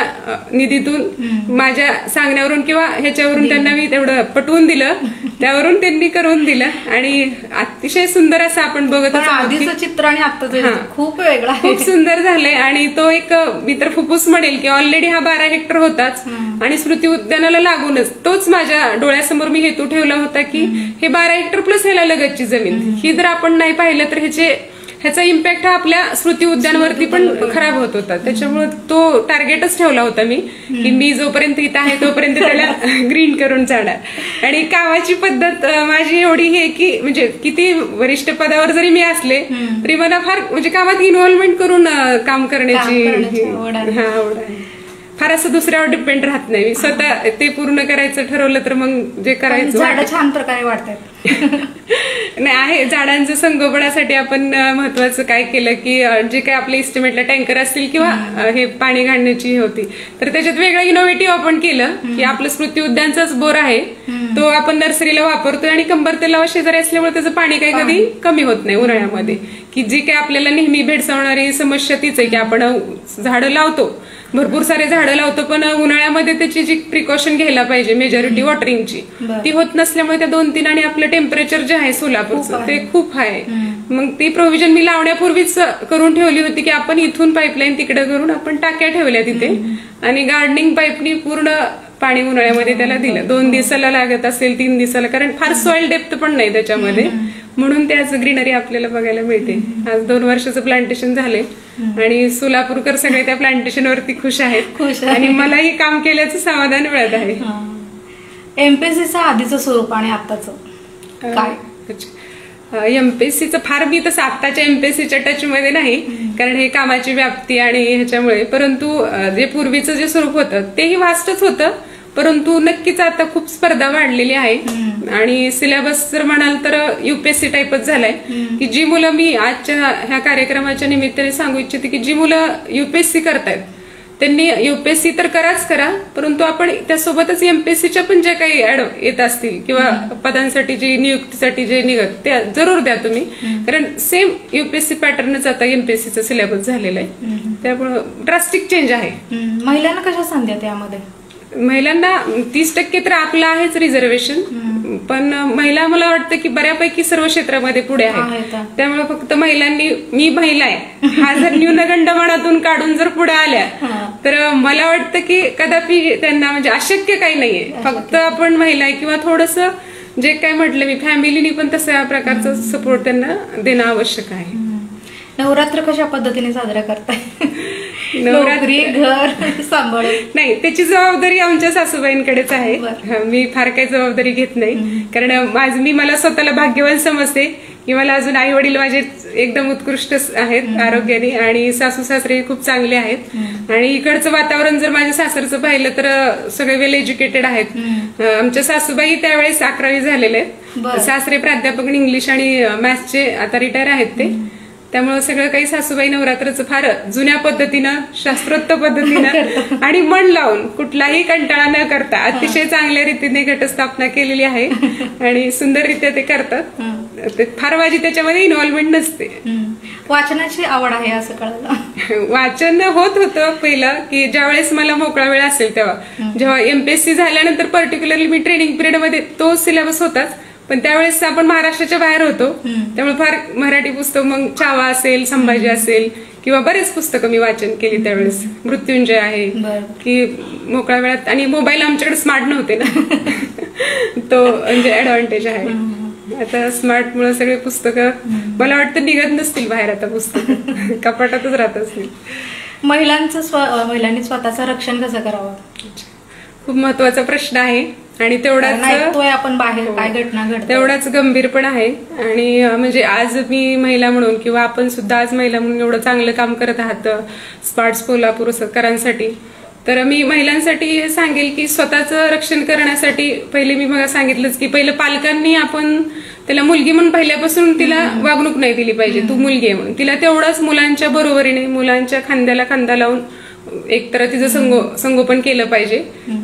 निधीतून माझ्या सांगण्यावरून किंवा ह्याच्यावरून त्यांना मी तेवढं पटवून दिलं, त्यावरून त्यांनी करून दिलं आणि अतिशय सुंदर असं आपण बघत आधीचं चित्र आणि आत्ताचं खूप वेगळा खूप सुंदर झालंय. आणि तो एक मी तर फुफ्फुस म्हणेल की ऑलरेडी हा 12 हेक्टर होताच आणि स्मृती उद्यानाला लागूनच तोच माझ्या डोळ्यासमोर मी हेतू ठेवला होता की हे 12 हेक्टर प्लस ह्याला लगतची जमीन ही जर आपण नाही पाहिलं तर ह्याचा इम्पॅक्ट हा आपल्या स्मृती उद्यानावरती पण खराब होत होता. त्याच्यामुळे तो टार्गेटच ठेवला होता मी की मी जोपर्यंत इथं आहे तोपर्यंत त्याला ग्रीन करून जाणार. आणि कामाची पद्धत माझी एवढी हे की म्हणजे किती वरिष्ठ पदावर जरी मी असले तरी मला फार म्हणजे कामात इन्व्हॉल्वमेंट करून काम करण्याची आवड आहे. फार असं दुसऱ्यावर डिपेंड राहत नाही. मी स्वतः ते पूर्ण करायचं ठरवलं तर मग जे करायचं. झाडं छान प्रकारे वाढतात नाही आहे. झाडांचं संगोपनासाठी आपण महत्वाचं काय केलं की जे काही आपल्या इस्टिमेटला टँकर असतील किंवा हे पाणी घालण्याची होती तर त्याच्यात वेगळं इनोव्हेटिव्ह आपण केलं की आपलं स्मृती उद्यानचाच बोर आहे तो आपण नर्सरीला वापरतोय आणि कंबर तलावा शेजारी असल्यामुळे त्याचं पाणी काही कधी कमी होत नाही उन्हाळ्यामध्ये. की जी काही आपल्याला नेहमी भेडसावणारी समस्या तीच आहे की आपण झाडं लावतो, भरपूर सारे झाडं लावतो, पण उन्हाळ्यामध्ये त्याची जी प्रिकॉशन घ्यायला पाहिजे मेजॉरिटी वॉटरिंगची ती होत नसल्यामुळे त्या 2-3 आणि आपलं टेम्परेचर जे आहे सोलापूरचं ते खूप आहे. मग ती प्रोव्हिजन मी लावण्यापूर्वीच करून ठेवली होती की आपण इथून पाईपलाईन तिकडे करून आपण टाक्या ठेवल्या तिथे आणि गार्डनिंग पाईपनी पूर्ण पाणी उन्हाळ्यामध्ये त्याला दिलं. 2 दिवसाला लागत असेल 3 दिवसाला, कारण फार सॉइल डेप्थ पण नाही त्याच्यामध्ये, म्हणून त्याच ग्रीनरी आपल्याला बघायला मिळते. आज 2 वर्षाचं प्लांटेशन झाले आणि सोलापूरकर सगळे त्या प्लांटेशनवरती खुश आहेत आणि मलाही काम केल्याचं समाधान मिळत आहे. एमपीएससीचं आधीचं स्वरूप आणि आताचं काय? एमपीएससीचं फार मी तसं आत्ताच्या एमपीएससीच्या टचमध्ये नाही कारण हे कामाची व्याप्ती आणि ह्याच्यामुळे, परंतु जे पूर्वीचं जे स्वरूप होतं तेही वास्टच होतं, परंतु नक्कीच आता खूप स्पर्धा वाढलेली आहे आणि सिलेबस जर म्हणाल तर युपीएससी टाईपच झालाय की जी मुलं मी आजच्या ह्या कार्यक्रमाच्या निमित्ताने सांगू इच्छिते की जी मुलं युपीएससी करतायत त्यांनी युपीएससी तर कराच करा, परंतु आपण त्यासोबतच एमपीएससीच्या पण जे काही ऍड येत असतील किंवा पदांसाठी जी नियुक्तीसाठी जे निघत त्या जरूर द्या तुम्ही, कारण सेम युपीएससी पॅटर्नच आता एमपीएससीचा सिलेबस झालेला आहे, त्यामुळे ड्रास्टिक चेंज आहे. महिलांना कशा संधी त्यामध्ये? महिलांना 30% तर आपलं आहेच रिझर्वेशन, पण महिला मला वाटतं की बऱ्यापैकी सर्व क्षेत्रामध्ये पुढे आहेत. त्यामुळे फक्त महिलांनी मी महिला आहे हा जर न्यूनगंड मनातून काढून जर पुढे आल्या तर मला वाटतं की कदापि त्यांना म्हणजे अशक्य काही नाहीये. फक्त आपण महिला आहे किंवा थोडंसं जे काय म्हटलं मी फॅमिलीनी पण तशा प्रकारचा सपोर्ट त्यांना देणं आवश्यक आहे. नवरात्र कशा पद्धतीने साजरा करताय? नवरात्री घर सांभाळ नाही, त्याची जबाबदारी आमच्या सासूबाईंकडेच आहे. मी फार काही जबाबदारी घेत नाही, कारण मी मला स्वतःला भाग्यवान समजते की मला अजून आई वडील माझे एकदम उत्कृष्ट आहेत आरोग्याने आणि सासू सासरे खूप चांगले आहेत आणि इकडचं वातावरण जर माझ्या सासरचं पाहिलं तर सगळे वेल एज्युकेटेड आहेत. आमच्या सासूबाई त्यावेळेस 11वी झालेले आहेत, सासरे प्राध्यापक इंग्लिश आणि मॅथ्सचे आता रिटायर आहेत ते, त्यामुळे सगळं काही सासूबाई नवरात्रचं फार जुन्या पद्धतीनं शास्त्रोक्त पद्धतीनं आणि मन लावून कुठलाही कंटाळा न करता अतिशय चांगल्या रीतीने घटस्थापना केलेली आहे आणि सुंदररित्या ते करतात. फार माझी त्याच्यामध्ये इन्व्हॉल्वमेंट नसते. वाचनाची आवड आहे असं कळलं? वाचन होत होतं पहिलं की ज्यावेळेस मला मोकळा वेळ असेल तेव्हा, जेव्हा एमपीएससी झाल्यानंतर पर्टिक्युलरली मी ट्रेनिंग पिरियडमध्ये तो सिलेबस होताच, पण त्यावेळेस आपण महाराष्ट्राच्या बाहेर होतो त्यामुळे फार मराठी पुस्तक मग छावा असेल, संभाजी असेल किंवा बरेच पुस्तकं मी वाचन केली त्यावेळेस. मृत्युंजय आहे की मोकळ्या वेळात, आणि मोबाईल आमच्याकडे स्मार्ट नव्हते ना तो म्हणजे ऍडव्हान्टेज आहे. आता स्मार्ट मुळे सगळे पुस्तकं मला वाटतं निघत नसतील बाहेर आता, पुस्तकं कपाटातच राहत असतील. महिलांनी स्वतःचं रक्षण कसं करावं? खूप महत्वाचा प्रश्न आहे आणि तेवढाच आपण बाहेर काय घटना घडते तेवढाच गंभीर पण आहे. आणि म्हणजे आज मी महिला म्हणून किंवा आपण सुद्धा आज महिला म्हणून एवढं चांगलं काम करत आहात स्मार्ट सोलापूरकरांसाठी, तर मी महिलांसाठी हे सांगेल की स्वतःचं रक्षण करण्यासाठी पहिले मी मला सांगितलंच की पहिलं पालकांनी आपण त्याला मुलगी म्हणून पहिल्यापासून तिला वागणूक नाही दिली पाहिजे, तू मुलगी आहे म्हणून. तिला तेवढंच मुलांच्या बरोबरीने मुलांच्या खांद्याला खांदा लावून एक तर तिचं संगोपन केलं पाहिजे.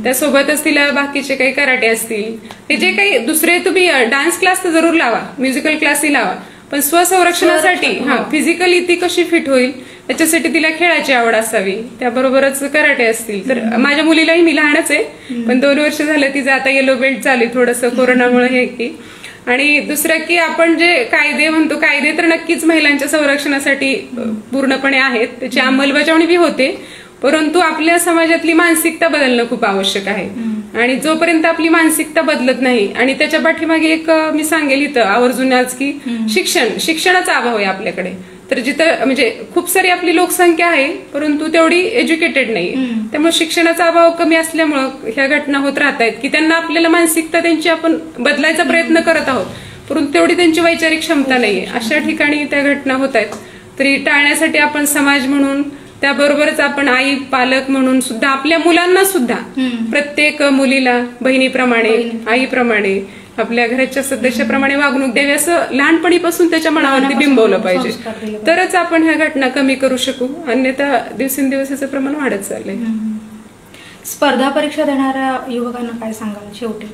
त्यासोबतच तिला बाकीचे काही कराटे असतील, ते जे काही दुसरे तुम्ही डान्स क्लास तर जरूर लावा, म्युझिकल क्लासही लावा, पण स्वसंरक्षणासाठी फिजिकली ती कशी फिट होईल त्याच्यासाठी तिला खेळाची आवड असावी. त्याबरोबरच कराटे असतील. तर माझ्या मुलीलाही, मी लहानच आहे पण 2 वर्ष झालं, तिचं आता येलो बेल्ट चालू आहे, थोडंसं कोरोनामुळे हे की. आणि दुसरं की आपण जे कायदे म्हणतो, कायदे तर नक्कीच महिलांच्या संरक्षणासाठी पूर्णपणे आहेत, त्याची अंमलबजावणी बी होते, परंतु आपल्या समाजातली मानसिकता बदलणं खूप आवश्यक आहे. आणि जोपर्यंत आपली मानसिकता बदलत नाही, आणि त्याच्या पाठीमागे एक मी सांगेल इथं आवर्जून आज की शिक्षणाचा अभाव आहे आपल्याकडे. तर जिथं म्हणजे खूप सारी आपली लोकसंख्या आहे परंतु तेवढी एज्युकेटेड नाही, त्यामुळे शिक्षणाचा अभाव कमी असल्यामुळं ह्या घटना होत राहत आहेत की त्यांना आपल्याला मानसिकता त्यांची आपण बदलायचा प्रयत्न करत आहोत परंतु तेवढी त्यांची वैचारिक क्षमता नाहीये. अशा ठिकाणी त्या घटना होत आहेत. तरी टाळण्यासाठी आपण समाज म्हणून, त्याबरोबरच आपण आई पालक म्हणून सुद्धा आपल्या मुलांना सुद्धा प्रत्येक मुलीला बहिणीप्रमाणे, आईप्रमाणे, आपल्या घराच्या सदस्याप्रमाणे वागणूक द्यावी, असं लहानपणीपासून त्याच्या मनावरती बिंबवलं पाहिजे. तरच आपण ह्या घटना कमी करू शकू, अन्यथा दिवसेंदिवस याचं प्रमाण वाढत चाललंय. स्पर्धा परीक्षा देणाऱ्या युवकांना काय सांगाल शेवटी?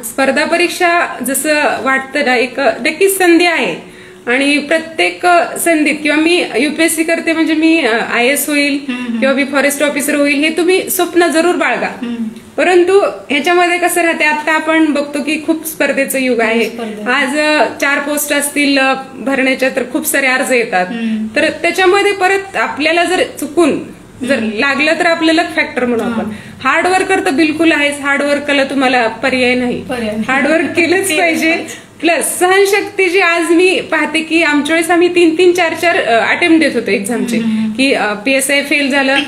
स्पर्धा परीक्षा जसं वाटतं ना, एक नक्कीच संधी आहे. आणि प्रत्येक संधीत, किंवा मी युपीएससी करते म्हणजे मी IAS होईल किंवा मी फॉरेस्ट ऑफिसर होईल, हे तुम्ही स्वप्न जरूर बाळगा. परंतु ह्याच्यामध्ये कसं राहते, आता आपण बघतो की खूप स्पर्धेचं युग आहे. आज 4 पोस्ट असतील भरण्याच्या तर खूप सारे अर्ज येतात. तर त्याच्यामध्ये परत आपल्याला जर चुकून जर लागलं तर आपलं लक फॅक्टर म्हणून आपण हार्डवर्कर तर बिलकुल आहेच, हार्डवर्कला तुम्हाला पर्याय नाही, हार्डवर्क केलंच पाहिजे. प्लस सहनशक्ती, जी आज मी पाहते की आमच्या वेळेस आम्ही 3-3, 4-4 अटेम्प्ट देत होतो एक्झामचे, की PSI फेल झालं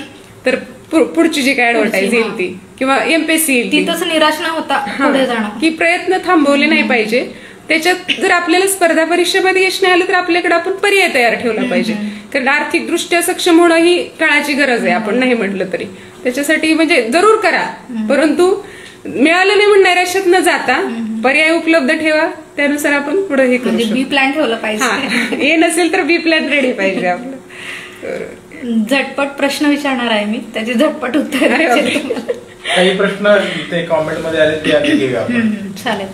तर पुढची जी काय ऍडव्हर्टाईज येईल ती, किंवा MPSC येईल, तिथंच निराश न होता पुढे जाणं, की प्रयत्न थांबवले नाही पाहिजे. त्याच्यात जर आपल्याला स्पर्धा परीक्षेमध्ये यश नाही आलं तर आपल्याकडे आपण पर्याय तयार ठेवला पाहिजे. कारण आर्थिकदृष्ट्या सक्षम होणं ही काळाची गरज आहे, आपण नाही म्हटलं तरी. त्याच्यासाठी म्हणजे जरूर करा, परंतु मिळालं नाही म्हणून नैराश्यात न जाता पर्याय उपलब्ध ठेवा, त्यानुसार आपण पुढे हे करू शकतो. बी प्लॅन ठेवलं पाहिजे. हे नसेल तर बी प्लॅन रेडी पाहिजे आपलं. झटपट प्रश्न विचारणार आहे मी, त्याचे झटपट उत्तर. काही प्रश्न इथे कॉमेंट मध्ये आले ते आधी घेऊया आपण. चालेल.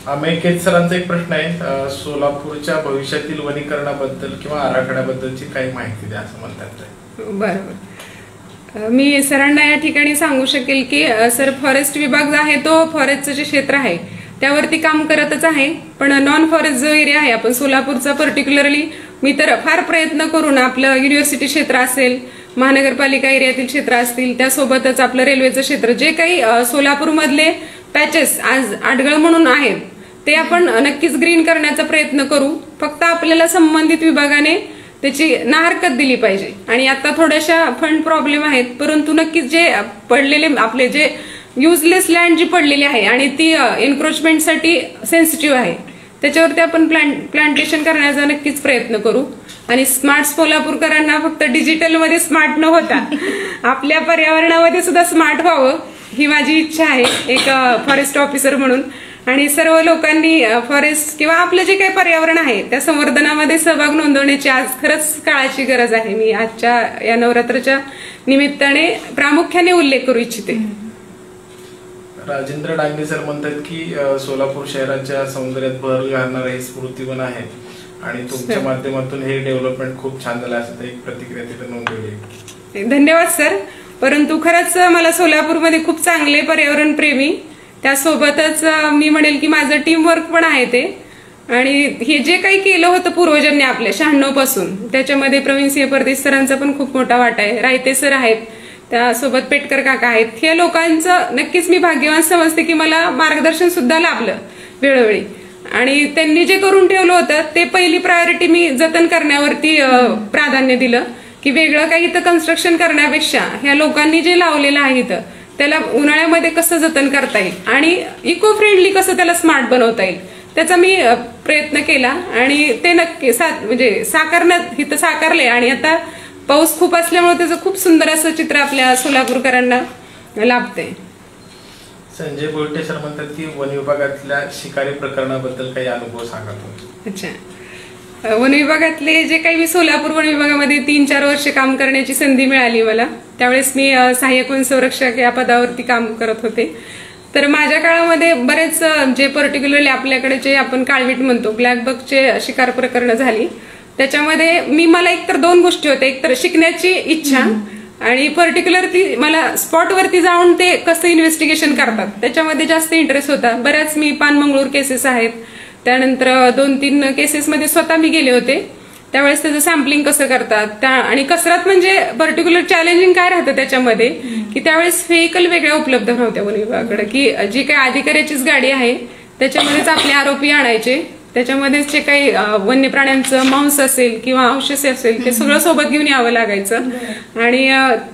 अमेकेत सरांचा एक प्रश्न आहे, सोलापूरच्या भविष्यातील वनीकरणाबद्दल किंवा आराखड्याबद्दलची काही माहिती द्या असं म्हणतात. बरोबर. मी सरांना या ठिकाणी सांगू शकेल की सर, फॉरेस्ट विभाग जो आहे तो फॉरेस्टचं जे क्षेत्र आहे त्यावरती काम करतच आहे, पण नॉन फॉरेस्ट जो एरिया आहे आपण सोलापूरचा पर्टिक्युलरली मी तर फार प्रयत्न करून आपलं युनिव्हर्सिटी क्षेत्र असेल, महानगरपालिका एरियातील क्षेत्र असतील, त्यासोबतच आपलं रेल्वेचं क्षेत्र, जे काही सोलापूरमधले पॅचेस आज आडगळ म्हणून आहेत ते आपण नक्कीच ग्रीन करण्याचा प्रयत्न करू. फक्त आपल्याला संबंधित विभागाने त्याची नाहरकत दिली पाहिजे. आणि आता थोड्याशा फंड प्रॉब्लेम आहेत, परंतु नक्कीच जे पडलेले आपले जे युजलेस लँड जी पडलेली आहे आणि ती एन्क्रोचमेंटसाठी सेन्सिटिव्ह आहे, त्याच्यावरती आपण प्लांटेशन करण्याचा नक्कीच प्रयत्न करू. आणि स्मार्ट सोलापूरकरांना फक्त डिजिटलमध्ये स्मार्ट न होता आपल्या पर्यावरणामध्ये सुद्धा स्मार्ट व्हावं ही माझी इच्छा आहे एक फॉरेस्ट ऑफिसर म्हणून. आणि सर्व लोकांनी फॉरेस्ट किंवा आपलं जे काही पर्यावरण आहे त्या संवर्धनामध्ये सहभाग नोंदवण्याची आज खरंच काळाची गरज आहे. मी आजच्या या नवरात्राच्या निमित्ताने प्रामुख्याने उल्लेख करू इच्छिते. राजेंद्र डांगे सर म्हणतात की सोलापूर शहराच्या सौंदर्यात भर घालणारं हे स्मृतिवन आहे आणि तुमच्या माध्यमातून हे डेव्हलपमेंट खूप छान झालं असं एक प्रतिक्रिया तिथे नोंदवली. धन्यवाद सर. परंतु खरंच मला सोलापूरमध्ये खूप चांगले पर्यावरण प्रेमी, त्यासोबतच मी म्हणेल की माझं टीमवर्क पण आहे ते. आणि हे जे काही केलं होतं पूर्वजांनी आपल्या 96 पासून, त्याच्यामध्ये प्रवीण सिंह परदेश सरांचा पण खूप मोठा वाटा आहे, रायते सर आहेत, त्यासोबत पेटकर काका आहेत. हे लोकांचं नक्कीच मी भाग्यवान समजते की मला मार्गदर्शन सुद्धा लाभलं वेळोवेळी. आणि त्यांनी जे करून ठेवलं होतं ते पहिली प्रायोरिटी मी जतन करण्यावरती प्राधान्य दिलं, की वेगळं काही इथं कन्स्ट्रक्शन करण्यापेक्षा ह्या लोकांनी जे लावलेलं आहे इथं त्याला उन्हाळ्यामध्ये कसं जतन करता येईल आणि इको फ्रेंडली कसं त्याला स्मार्ट बनवता येईल त्याचा मी प्रयत्न केला. आणि ते नक्की म्हणजे साकारण्यात इथं साकारले. आणि आता पाऊस खूप असल्यामुळे त्याचं खूप सुंदर असं चित्र आपल्या सोलापूरकरांना लाभते. संजय बोलटे सर म्हणतात की वन विभागातल्या शिकारी प्रकरणाबद्दल काही अनुभव सांगा. अच्छा, वन विभागातले जे काही मी सोलापूर वन विभागामध्ये 3-4 वर्ष काम करण्याची संधी मिळाली मला. त्यावेळेस मी सहाय्यक वन संरक्षक या पदावरती काम करत होते. तर माझ्या काळामध्ये बरेच जे पर्टिक्युलरली आपल्याकडे जे आपण काळवीट म्हणतो ब्लॅकबकचे शिकार प्रकरण झाली. त्याच्यामध्ये मला एकतर 2 गोष्टी होत्या. एकतर शिकण्याची इच्छा आणि पर्टिक्युलर ती मला स्पॉटवरती जाऊन ते कसं इन्व्हेस्टिगेशन करतात त्याच्यामध्ये जास्त इंटरेस्ट होता. बऱ्याच मी पानमंगळूर केसेस आहेत, त्यानंतर 2-3 केसेसमध्ये स्वतः मी गेले होते. त्यावेळेस त्याचं सॅम्पलिंग कसं करतात आणि कसरत म्हणजे पर्टिक्युलर चॅलेंजिंग काय राहतं त्याच्यामध्ये की त्यावेळेस व्हेकल वेगळ्या उपलब्ध नव्हत्या वन विभागाकडे, की जी काही अधिकाऱ्याचीच गाडी आहे त्याच्यामध्येच आपले आरोपी आणायचे. त्याच्यामध्येच जे काही वन्य प्राण्यांचं मांस असेल किंवा अवशेष असेल ते सगळं सोबत घेऊन यावं लागायचं आणि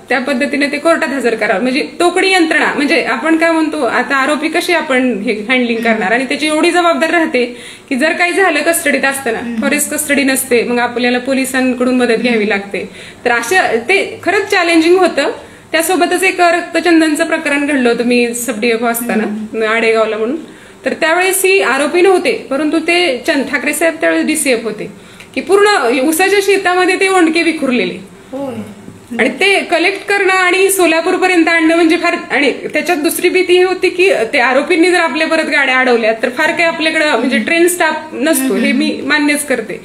त्या पद्धतीने ते कोर्टात हजर करावं. म्हणजे तोकडी यंत्रणा, म्हणजे आपण काय म्हणतो आता आरोपी कशी आपण हे हँडलिंग करणार आणि त्याची एवढी जबाबदारी राहते की जर काही झालं कस्टडीत असताना, फॉरेस्ट कस्टडी नसते, मग आपल्याला पोलिसांकडून मदत घ्यावी लागते. तर असं ते खरंच चॅलेंजिंग होतं. त्यासोबतच एक रक्तचंदनचं प्रकरण घडलं होतं मी सब DFO असताना आडेगावला म्हणून. तर त्यावेळेस ही आरोपी नव्हते, परंतु ते ठाकरे साहेब त्यावेळेस DCF होते, की पूर्ण उसाच्या शेतामध्ये ते ओंडके विखुरलेले आणि ते कलेक्ट करणं आणि सोलापूरपर्यंत आणणं म्हणजे फार. आणि त्याच्यात दुसरी भीती ही होती की ते आरोपींनी जर आपल्या परत गाड्या अडवल्या तर फार काही आपल्याकडं म्हणजे ट्रेन स्टाफ नसतो, हे मी मान्यच करते.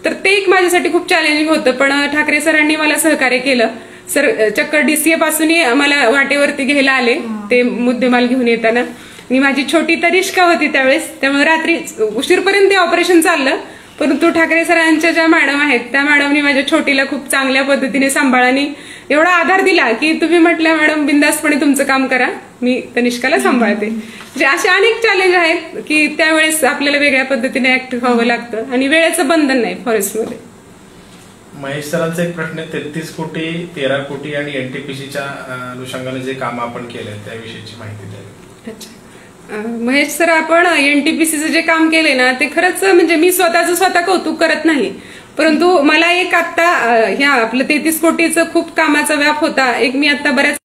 तर ते एक माझ्यासाठी खूप चॅलेंजिंग होतं. पण ठाकरे सरांनी मला सहकार्य केलं. सर चक्कर DCA पासूनही मला वाटेवरती घ्यायला आले ते मुद्देमाल घेऊन येताना. आणि माझी छोटी तरिष्का होती त्यावेळेस, त्यामुळे रात्री उशीरपर्यंत ते ऑपरेशन चाललं. परंतु ठाकरे सरांच्या ज्या मॅडम आहेत त्या मॅडमनी माझ्या छोटीला खूप चांगल्या पद्धतीने सांभाळानी एवढा आधार दिला की तुम्ही म्हटल्या मॅडम बिंदासपणे तुमचं काम करा, मी तनिष्काला सांभाळते. म्हणजे असे अनेक चॅलेंज आहेत की त्यावेळेस आपल्याला वेगळ्या पद्धतीने ऍक्टिव्ह व्हावं लागतं आणि वेळेचं बंधन नाही फॉरेस्टमध्ये. महेश सरांचा एक प्रश्न आहे, 33 कोटी 13 कोटी आणि NTPCच्या अनुषंगाने जे काम आपण केलंय त्याविषयीची माहिती द्यावी. अच्छा, महेश सर, आपण NTPCचं जे काम केले ना ते खरंच म्हणजे मी स्वतः कौतुक करत नाही, परंतु मला एक आता ह्या आपलं 33 कोटीचं खूप कामाचा व्याप होता. एक मी आता बऱ्याच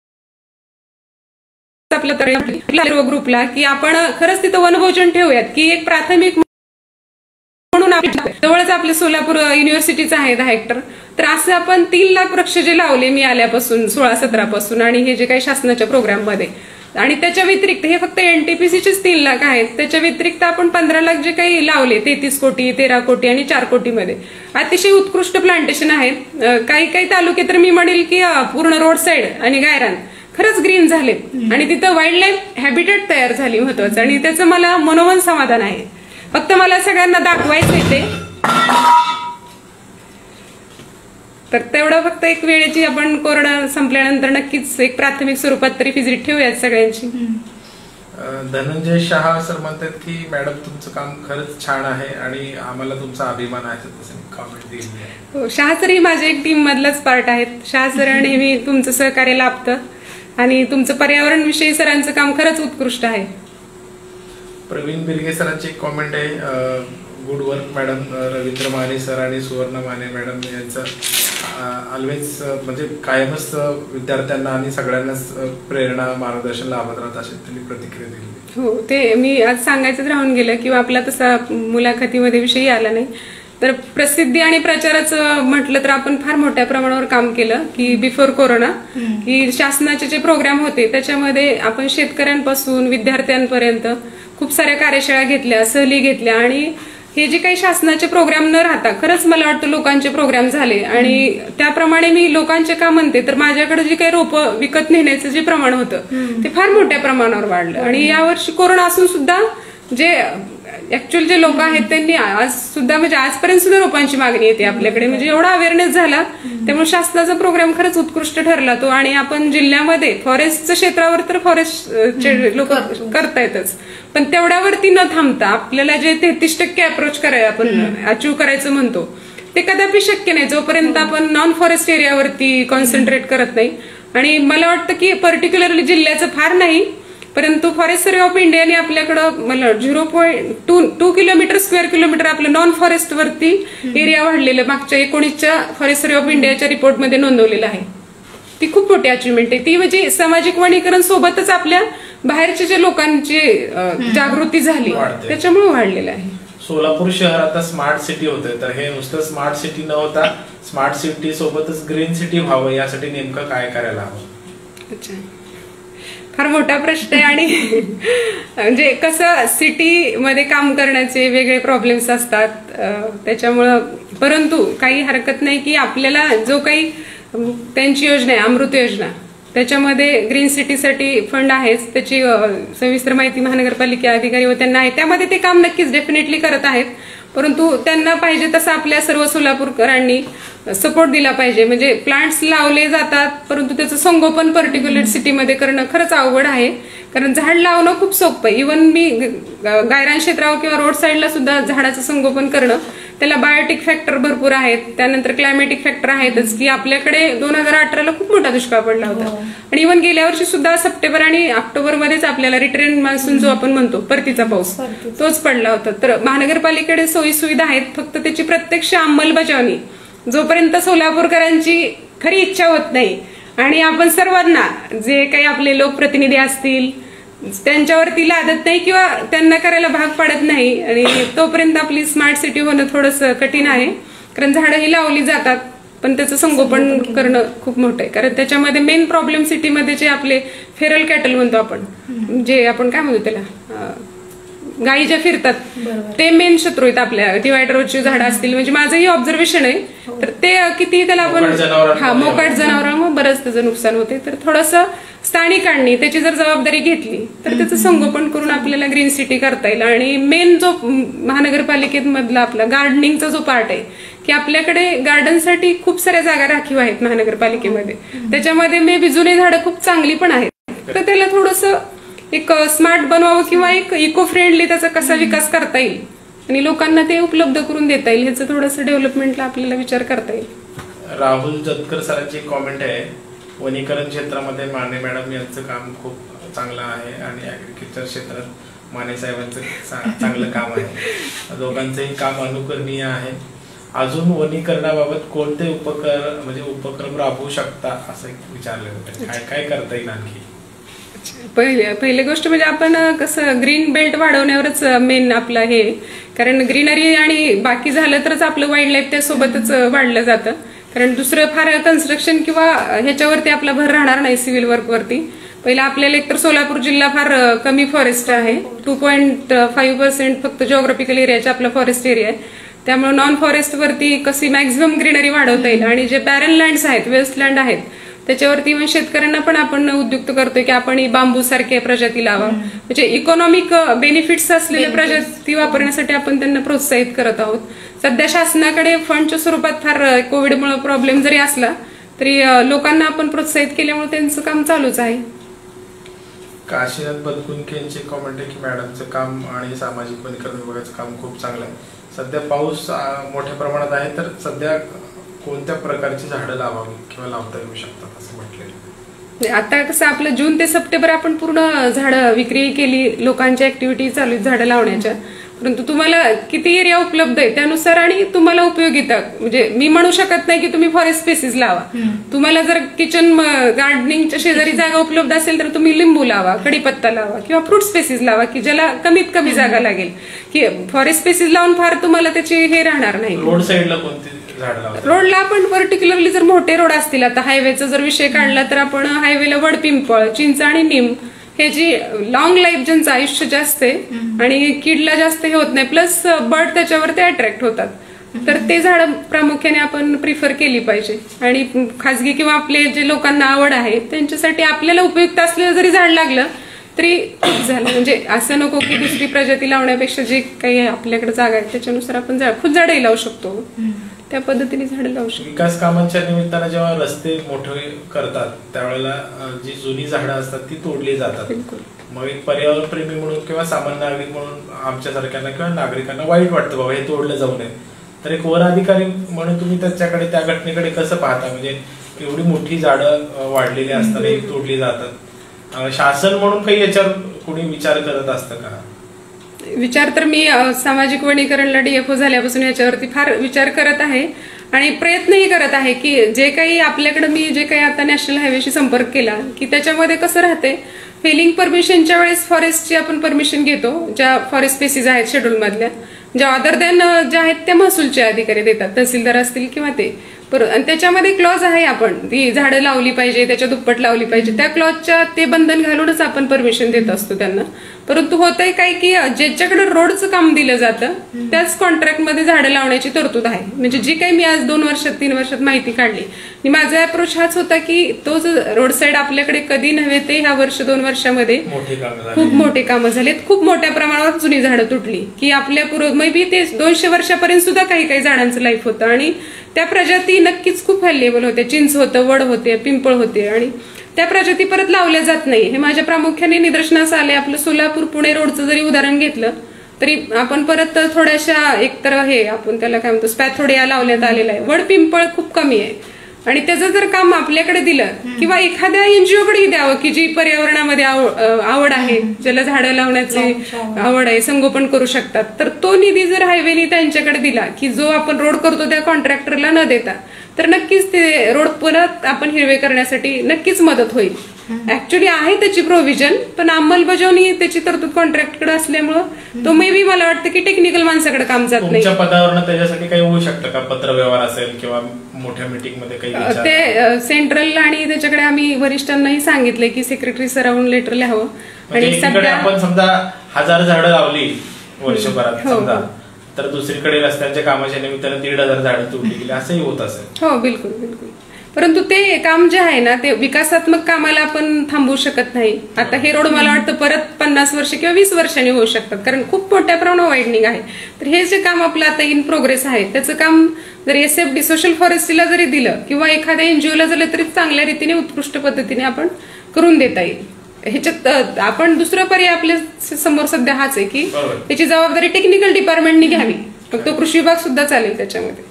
आपलं ग्रुपला की आपण खरंच तिथं वनभोजन ठेवूयात, की एक प्राथमिक म्हणून जवळच आपले सोलापूर युनिव्हर्सिटीचं आहे 10 हेक्टर. तर असं आपण 3 लाख वृक्ष जे लावले मी आल्यापासून 16-17 पासून आणि हे जे काही शासनाच्या प्रोग्राममध्ये. आणि त्याच्या व्यतिरिक्त हे फक्त NTPCचेच 3 लाख आहेत. त्याच्या व्यतिरिक्त आपण 15 लाख जे काही लावले 33 कोटी 13 कोटी आणि 4 कोटीमध्ये अतिशय उत्कृष्ट प्लांटेशन आहेत. काही तालुके तर मी म्हणेल की पूर्ण रोड साईड आणि गायरान खरंच ग्रीन झाले आणि तिथं वाईल्ड लाईफ हॅबिटेट तयार झाली महत्वाचं. आणि त्याचं मला मनोमन समाधान आहे. फक्त मला सगळ्यांना दाखवायचं ते, तर तेवढं फक्त एक वेळेची आपण कोरोना संपल्यानंतर नक्कीच एक प्राथमिक स्वरूपात तरी व्हिजिट ठेवूयात सगळ्यांची. धनंजय शहा सर म्हणतात की मॅडम तुमचं काम खरंच छान आहे आणि आम्हाला तुमचा अभिमान आहे, तसं कॉमेंट दिली आहे. हो, शहा सर ही माझ्या एक टीम मधलाच पार्ट आहेत. शहा सर नेहमी तुमचं सहकार्य लाभतं आणि तुमचं पर्यावरण विषयी सरांचं काम खरंच उत्कृष्ट आहे. प्रवीण बिरगे सरांची एक कॉमेंट आहे, good work madam. Ravindra Mane sir आणि सुवर्ण माने मॅडम यांचं ऑलवेज म्हणजे कायमच विद्यार्थ्यांना आणि सगळ्यांनाच प्रेरणा मार्गदर्शन लाभत राहत असे त्यांनी प्रतिक्रिया दिली. हो, ते मी आज सांगायचंच राहून गेलं किंवा आपला तसा मुलाखतीमध्ये विषयी आला नाही. तर प्रसिद्धी आणि प्रचाराचं म्हटलं तर आपण फार मोठ्या प्रमाणावर काम केलं की बिफोर कोरोना, की शासनाचे जे प्रोग्राम होते त्याच्यामध्ये आपण शेतकऱ्यांपासून विद्यार्थ्यांपर्यंत खूप साऱ्या कार्यशाळा घेतल्या, सहली घेतल्या आणि हे जे काही शासनाचे प्रोग्राम न राहता खरंच मला वाटतं लोकांचे प्रोग्राम झाले. आणि त्याप्रमाणे मी लोकांचे का म्हणते तर माझ्याकडे जे काही रोपं विकत नेण्याचं जे प्रमाण होतं ते फार मोठ्या प्रमाणावर वाढलं. आणि यावर्षी कोरोना असून सुद्धा जे ऍक्च्युअल जे लोक आहेत त्यांनी आज सुद्धा म्हणजे आजपर्यंत सुद्धा रोपांची मागणी येते आपल्याकडे, म्हणजे एवढा अवेअरनेस झाला. त्यामुळे शासनाचा प्रोग्राम खरंच उत्कृष्ट ठरला तो. आणि आपण जिल्ह्यामध्ये फॉरेस्टच्या क्षेत्रावर तर फॉरेस्टचे लोक करतायतच, पण तेवढ्यावरती न थांबता आपल्याला जे 33% अप्रोच करायला आपण अचीव्ह करायचं म्हणतो ते कदापि शक्य नाही जोपर्यंत आपण नॉन फॉरेस्ट एरियावरती कॉन्सन्ट्रेट करत नाही. आणि मला वाटतं की पर्टिक्युलरली जिल्ह्याचं फार नाही परंतु फॉरेस्ट सर्व्हे ऑफ इंडियाने आपल्याकडं मला 0.2 किलोमीटर आपलं नॉन फॉरेस्ट वरती एरिया वाढलेलं मागच्या 19च्या फॉरेस्ट सर्व्हे ऑफ इंडियाच्या रिपोर्टमध्ये नोंदवलेलं आहे. ती खूप मोठी अचिव्हमेंट आहे. ती म्हणजे सामाजिक वनीकरण सोबतच आपल्या बाहेरच्या ज्या लोकांची जागृती झाली त्याच्यामुळे वाढलेलं आहे. सोलापूर शहर आता स्मार्ट सिटी होते, तर हे नुसतं स्मार्ट सिटी न होता स्मार्ट सिटी सोबतच ग्रीन सिटी व्हावं यासाठी नेमकं काय करायला हवं? अच्छा, फार मोठा प्रश्न आहे. आणि म्हणजे कसं सिटी मध्ये काम करण्याचे वेगळे प्रॉब्लेम्स असतात त्याच्यामुळं, परंतु काही हरकत नाही की आपल्याला जो काही त्यांची योजना आहे अमृत योजना त्याच्यामध्ये ग्रीन सिटीसाठी फंड आहेच. त्याची सविस्तर माहिती महानगरपालिका अधिकारी व त्यांना आहे. त्यामध्ये ते काम नक्कीच डेफिनेटली करत आहेत. परंतु त्यांना पाहिजे तसं आपल्या सर्व सोलापूरकरांनी सपोर्ट दिला पाहिजे. म्हणजे प्लांट्स लावले जातात परंतु त्याचं संगोपन पर्टिक्युलर सिटीमध्ये करणं खरंच अवघड आहे. कारण झाड लावणं खूप सोपं आहे. इव्हन मी गायरान क्षेत्रावर किंवा रोड साईडला सुद्धा झाडाचं संगोपन करणं, त्याला बायोटिक फॅक्टर भरपूर आहेत, त्यानंतर क्लायमॅटिक फॅक्टर आहेतच. की आपल्याकडे 2018ला खूप मोठा दुष्काळ पडला होता आणि इव्हन गेल्या वर्षी सुद्धा सप्टेंबर आणि ऑक्टोबर मध्येच आपल्याला रिटर्न मान्सून जो आपण म्हणतो परतीचा पाऊस तोच पडला होता. तर महानगरपालिकेकडे सोयी सुविधा आहेत, फक्त त्याची प्रत्यक्ष अंमलबजावणी जोपर्यंत सोलापूरकरांची खरी इच्छा होत नाही आणि आपण सर्वांना जे काही आपले लोकप्रतिनिधी असतील त्यांच्यावरती लादत नाही किंवा त्यांना करायला भाग पाडत नाही आणि तोपर्यंत आपली स्मार्ट सिटी होणं थोडंसं कठीण आहे. कारण झाडं ही लावली जातात पण त्याचं संगोपन करणं खूप मोठं आहे. कारण त्याच्यामध्ये मेन प्रॉब्लेम सिटीमध्ये जे आपले फेरल कॅटल म्हणतो आपण, जे आपण काय म्हणतो त्याला गायी ज्या फिरतात ते मेन शत्रू आहेत आपल्या. डिवायडरची झाडं असतील म्हणजे माझंही ऑब्झर्वेशन आहे. तर ते किती त्याला आपण मोकाट जनावरांमुळे बरंच त्याचं नुकसान होते. तर थोडंसं स्थानिकांनी त्याची जर जबाबदारी घेतली तर त्याचं संगोपन करून आपल्याला ग्रीन सिटी करता येईल. आणि मेन जो महानगरपालिकेत मधला आपला गार्डनिंगचा जो पार्ट आहे की आपल्याकडे गार्डनसाठी खूप साऱ्या जागा राखीव आहेत महानगरपालिकेमध्ये, त्याच्यामध्ये मे बी जुने झाडं खूप चांगली पण आहेत. तर त्याला थोडंसं एक स्मार्ट बनवावं किंवा एक इको फ्रेंडली त्याचा कसा विकास करता येईल आणि लोकांना ते उपलब्ध करून देता येईल ह्याचं थोडंसं डेव्हलपमेंटला आपल्याला विचार करता येईल. राहुल जतकर सरांची कॉमेंट आहे, वनीकरण क्षेत्रामध्ये माने मॅडम यांचं काम खूप चांगलं आहे आणि ऍग्रिकल्चर क्षेत्रात माने साहेबांचं चांगलं काम आहे. दोघांचंही काम अनुकरणीय आहे. अजून वनीकरणाबाबत कोणते उपक्रम राबवू शकता असं विचारलं होतं, काय काय करता येईल आणखी? पहिली गोष्ट म्हणजे आपण कसं ग्रीन बेल्ट वाढवण्यावरच मेन आपलं हे, कारण ग्रीनरी आणि बाकी झालं तरच आपलं वाईल्ड लाईफ त्यासोबतच वाढलं जातं. कारण दुसरं फार कन्स्ट्रक्शन किंवा ह्याच्यावरती आपला भर राहणार नाही सिव्हिल वर्क वरती. पहिला आपल्याला एकतर सोलापूर जिल्हा फार कमी फॉरेस्ट आहे, 2.5% फक्त जिओग्राफिकल एरियाचा आपला फॉरेस्ट एरिया आहे. त्यामुळे नॉन फॉरेस्ट वरती कशी मॅक्झिमम ग्रीनरी वाढवता येईल आणि जे बॅरन लँड्स आहेत, वेस्टलँड आहेत त्याच्यावरती शेतकऱ्यांना पण आपण उद्युक्त करतोय की आपण बांबू सारख्या प्रजाती लावा. म्हणजे इकॉनॉमिक बेनिफिट्स असलेल्या प्रजाती वापरण्यासाठी आपण त्यांना प्रोत्साहित करत आहोत. सध्या शासनाकडे फंडच्या स्वरूपात फार कोविडमुळे प्रॉब्लेम जरी असला तरी लोकांना आपण प्रोत्साहित केल्यामुळे त्यांचं काम चालूच आहे. काशीनाथ बदकुंके यांची कॉमेंट आहे की मॅडमचं काम आणि सामाजिक वनीकरण विभागाचं काम खूप चांगलं आहे. सध्या पाऊस मोठ्या प्रमाणात आहे, तर सध्या कोणत्या प्रकारची झाडं लावावी किंवा लावता येऊ शकतात असं म्हटलेलं? आता कसं आपलं जून ते सप्टेंबर आपण पूर्ण झाडं विक्री केली, लोकांच्या ऍक्टिव्हिटी चालू आहेत झाडं लावण्याच्या. परंतु तुम्हाला किती एरिया उपलब्ध आहे त्यानुसार आणि तुम्हाला उपयोगिता, म्हणजे मी म्हणू शकत नाही की तुम्ही फॉरेस्ट स्पेसिस लावा. तुम्हाला जर किचन गार्डनिंगच्या शेजारी जागा उपलब्ध असेल तर तुम्ही लिंबू लावा, कडीपत्ता लावा किंवा फ्रूट स्पेसिस लावा की ज्याला कमीत कमी जागा लागेल. की फॉरेस्ट स्पेसिस लावून फार तुम्हाला त्याची हे राहणार नाही. रोड साईडला कोणती रोडला आपण पर्टिक्युलरली जर मोठे रोड असतील, आता हायवेचा जर विषय काढला तर आपण हायवेला वडपिंपळ, चिंच आणि निम हे जी लॉंग लाईफ ज्यांचं आयुष्य जास्त आहे आणि किडला जास्त हे होत नाही, प्लस बर्ड त्याच्यावरती अट्रॅक्ट होतात, तर ते झाड प्रामुख्याने आपण प्रिफर केली पाहिजे. आणि खासगी किंवा आपले जे लोकांना आवड आहे त्यांच्यासाठी आपल्याला उपयुक्त असलेलं जरी झाड लागलं तरी झालं. म्हणजे असं नको की दुसरी प्रजाती लावण्यापेक्षा जे काही आपल्याकडे जागा आहे त्याच्यानुसार आपण फुलझाडही लावू शकतो, त्या पद्धतीने झाडं लावू शकतो. विकास कामांच्या निमित्तानं जेव्हा रस्ते मोठे करतात त्यावेळेला जी जुनी झाडं असतात ती तोडली जातात. मग एक पर्यावरण प्रेमी म्हणून किंवा सामान्य नागरिक म्हणून आमच्यासारख्यांना किंवा नागरिकांना वाईट वाटतं बाबा हे तोडलं जाऊ नये. तर एक वन अधिकारी म्हणून तुम्ही त्याच्याकडे त्या घटनेकडे कसं पाहता? म्हणजे एवढी मोठी झाडं वाढलेली असताना तोडली जातात, शासन म्हणून काही याच्यावर कोणी विचार करत असतं का? विचार तर मी सामाजिक वनीकरणला DFO झाल्यापासून याच्यावरती फार विचार करत आहे आणि प्रयत्नही करत आहे की जे काही आपल्याकडे मी जे काही आता नॅशनल हायवेशी संपर्क केला की त्याच्यामध्ये कसं राहते, फेलिंग परमिशनच्या वेळेस फॉरेस्टची आपण परमिशन घेतो, ज्या फॉरेस्ट स्पेसीज आहेत शेड्यूल मधल्या, ज्या अदर दॅन ज्या आहेत त्या महसूलचे अधिकारी देतात, तहसीलदार असतील किंवा ते. आणि त्याच्यामध्ये क्लॉज आहे, आपण ती झाडं लावली पाहिजे, त्याच्या दुप्पट लावली पाहिजे, त्या क्लॉजच्या ते बंधन घालूनच आपण परमिशन देत असतो त्यांना. परंतु होतंय काय की ज्याच्याकडे रोडचं काम दिलं जातं त्याच कॉन्ट्रॅक्टमध्ये झाडं लावण्याची तरतूद आहे. म्हणजे जी काही मी आज 2 वर्षात 3 वर्षात माहिती काढली आणि माझा अप्रोच हाच होता की तो रोड साईड आपल्याकडे कधी नव्हे ते ह्या 1-2 वर्षामध्ये खूप मोठे कामं झालेत, खूप मोठ्या प्रमाणावर जुनी झाडं तुटली की आपल्या मे बी ते 200 वर्षापर्यंत सुद्धा काही झाडांचं लाईफ होतं आणि त्या प्रजाती नक्कीच खूप व्हॅल्युएबल होते. चिंच होतं, वड होते, पिंपळ होते आणि त्या प्रजाती परत लावल्या जात नाही. हे माझ्या प्रामुख्याने निदर्शनास आले. आपलं सोलापूर पुणे रोडचं जरी उदाहरण घेतलं तरी आपण परत थोड्याशा एकतर हे आपण त्याला काय म्हणतो स्पॅथोडिया लावण्यात आलेला आहे, वड पिंपळ खूप कमी आहे आणि त्याचं जर काम आपल्याकडे दिलं किंवा एखाद्या NGO कडेही द्यावं की जी पर्यावरणामध्ये आवड आहे, ज्याला झाडं लावण्याची आवड आहे, संगोपन करू शकतात, तर तो निधी जर हायवेने त्यांच्याकडे दिला की जो आपण रोड करतो त्या कॉन्ट्रॅक्टरला न देता, तर नक्कीच ते रोड परत आपण हिरवे करण्यासाठी नक्कीच मदत होईल. ऍक्च्युली आहे त्याची प्रोव्हिजन, पण अंमलबजावणी त्याची तरतूद कॉन्ट्रॅक्टकडे असल्यामुळं तो मे बी मला वाटतं की टेक्निकल माणसाकडे काम जात नाही. तुमच्या पदावरनं त्याच्यासाठी काही होऊ शकतं का? पत्रव्यवहार असेल किंवा मोठ्या मीटिंगमध्ये काही ते सेंट्रल आणि त्याच्याकडे आम्ही वरिष्ठांनाही सांगितलंय की सेक्रेटरी सरावून लेटर लिहावं. आणि सध्या आपण समजा 1000 झाडं लावली वर्षभरात समजा, तर दुसरीकडे रस्त्यांच्या कामाच्या निमित्तानं 1,500 झाडं तुटली गेली असंही होत असेल. हो, बिलकुल बिलकुल. परंतु ते काम जे आहे ना ते विकासात्मक कामाला आपण थांबवू शकत नाही. आता हे रोड मला वाटतं परत 50 वर्ष किंवा 20 वर्षांनी होऊ शकतात, कारण खूप मोठ्या प्रमाणावर वाईडनिंग आहे. तर हे जे काम आपलं आता इन प्रोग्रेस आहे त्याचं काम जर SFD सोशल फॉरेस्ट्रीला जरी दिलं किंवा एखाद्या NGOला दिलं तरी चांगल्या रीतीने उत्कृष्ट पद्धतीने आपण करून देता येईल. ह्याच्यात आपण दुसरा पर्याय आपल्या समोर सध्या हाच आहे की त्याची जबाबदारी टेक्निकल डिपार्टमेंटने घ्यावी, फक्त कृषी विभाग सुद्धा चालेल त्याच्यामध्ये.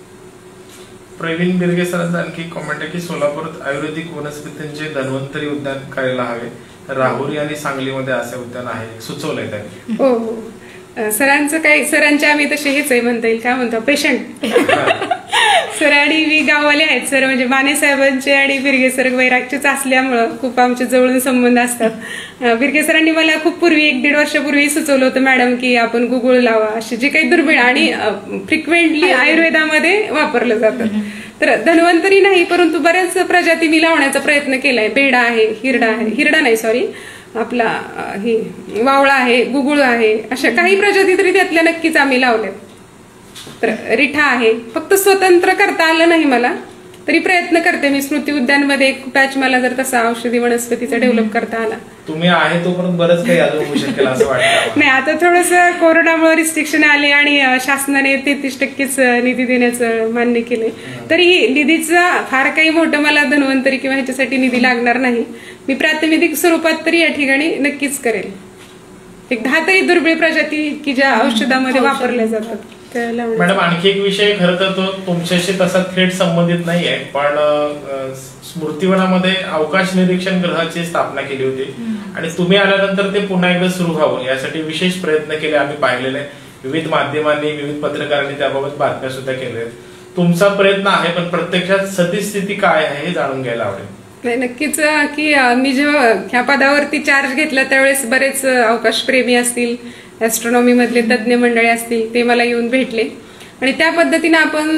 प्रवीण बिरगे सरांचा आणखी कॉमेंट आहे की सोलापुरात आयुर्वेदिक वनस्पतींचे धन्वंतरी उद्यान करायला हवे. राहुरी आणि सांगलीमध्ये असे उद्यान आहे, सुचवलंय त्यांनी. हो हो, सरांचं काही सरांचे आम्ही तसे हेच आहे म्हणता येईल, काय म्हणतो पेशंट सर आणि मी गाववाले आहेत. सर म्हणजे माने साहेबांचे आणि बिरगे सर वैरागचेच असल्यामुळं खूप आमचे जवळून संबंध असतात. बिरगे सरांनी मला खूप पूर्वी 1-1.5 वर्षापूर्वी सुचवलं होतं मॅडम की आपण गुगुळ लावा, असे जे काही दुर्मिळ आणि फ्रिक्वेंटली आयुर्वेदामध्ये वापरलं जातं. तर धन्वंतरी नाही परंतु बऱ्याच प्रजाती मी लावण्याचा प्रयत्न केलाय. बेडा आहे, हिरडा नाही सॉरी आपला हे वावळा आहे, गुगुळ आहे, अशा काही प्रजाती तरी त्यातल्या नक्कीच आम्ही लावल्यात. तर रिठा आहे, फक्त स्वतंत्र करता आलं नाही मला, तरी प्रयत्न करते मी. स्मृती उद्यानमध्ये एक पॅच मला जर तसा औषधी वनस्पतीचा डेव्हलप करता आला. तुम्ही आहे तोपर्यंत बरंच काही अजून होऊ शकेल असं वाटतं. नाही, आता थोडंसं कोरोनामुळे रिस्ट्रिक्शन आले आणि शासनाने 33%च निधी देण्याचं मान्य केलंय. तरी निधीचा फार काही मोठं मला धन्वंतरी किंवा ह्याच्यासाठी निधी लागणार नाही. मी प्रातिनिधिक स्वरूपात तरी या ठिकाणी नक्कीच करेल. एक 10 तरी दुर्मिळ प्रजाती की ज्या औषधामध्ये वापरल्या जातात. मॅडम आणखी एक विषय खरं तर तो तुमच्याशी तसा थेट संबंधित नाहीये, पण स्मृतिवनामध्ये अवकाश निरीक्षण ग्रहाची स्थापना केली होती आणि तुम्ही आल्यानंतर ते पुन्हा एकदा सुरू व्हावं यासाठी विशेष प्रयत्न केले आम्ही पाहिलेले. विविध माध्यमांनी विविध पत्रकारांनी त्याबाबत बातम्या सुद्धा केल्या. तुमचा प्रयत्न आहे, पण प्रत्यक्षात सद्यस्थिती काय आहे हे जाणून घ्यायला आवडेल. नाही, नक्कीच की मी जेव्हा ह्या पदावरती चार्ज घेतला त्यावेळेस बरेच अवकाश प्रेमी असतील, ऍस्ट्रॉनॉमी मधले तज्ज्ञ मंडळी असतील, ते मला येऊन भेटले आणि त्या पद्धतीने आपण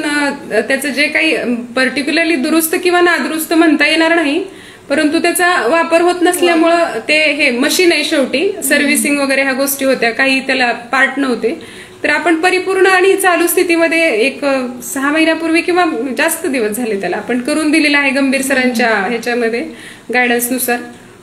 त्याचं जे काही पर्टिक्युलरली दुरुस्त किंवा नादुरुस्त म्हणता येणार नाही, परंतु त्याचा वापर होत नसल्यामुळं ते हे मशीन आहे शेवटी, सर्व्हिसिंग वगैरे ह्या गोष्टी होत्या, काही त्याला पार्ट नव्हते. तर आपण परिपूर्ण आणि चालू स्थितीमध्ये एक 6 महिन्यापूर्वी किंवा जास्त दिवस झाले त्याला आपण करून दिलेलं आहे गंभीर सरांच्या ह्याच्यामध्ये गायडन्सनुसार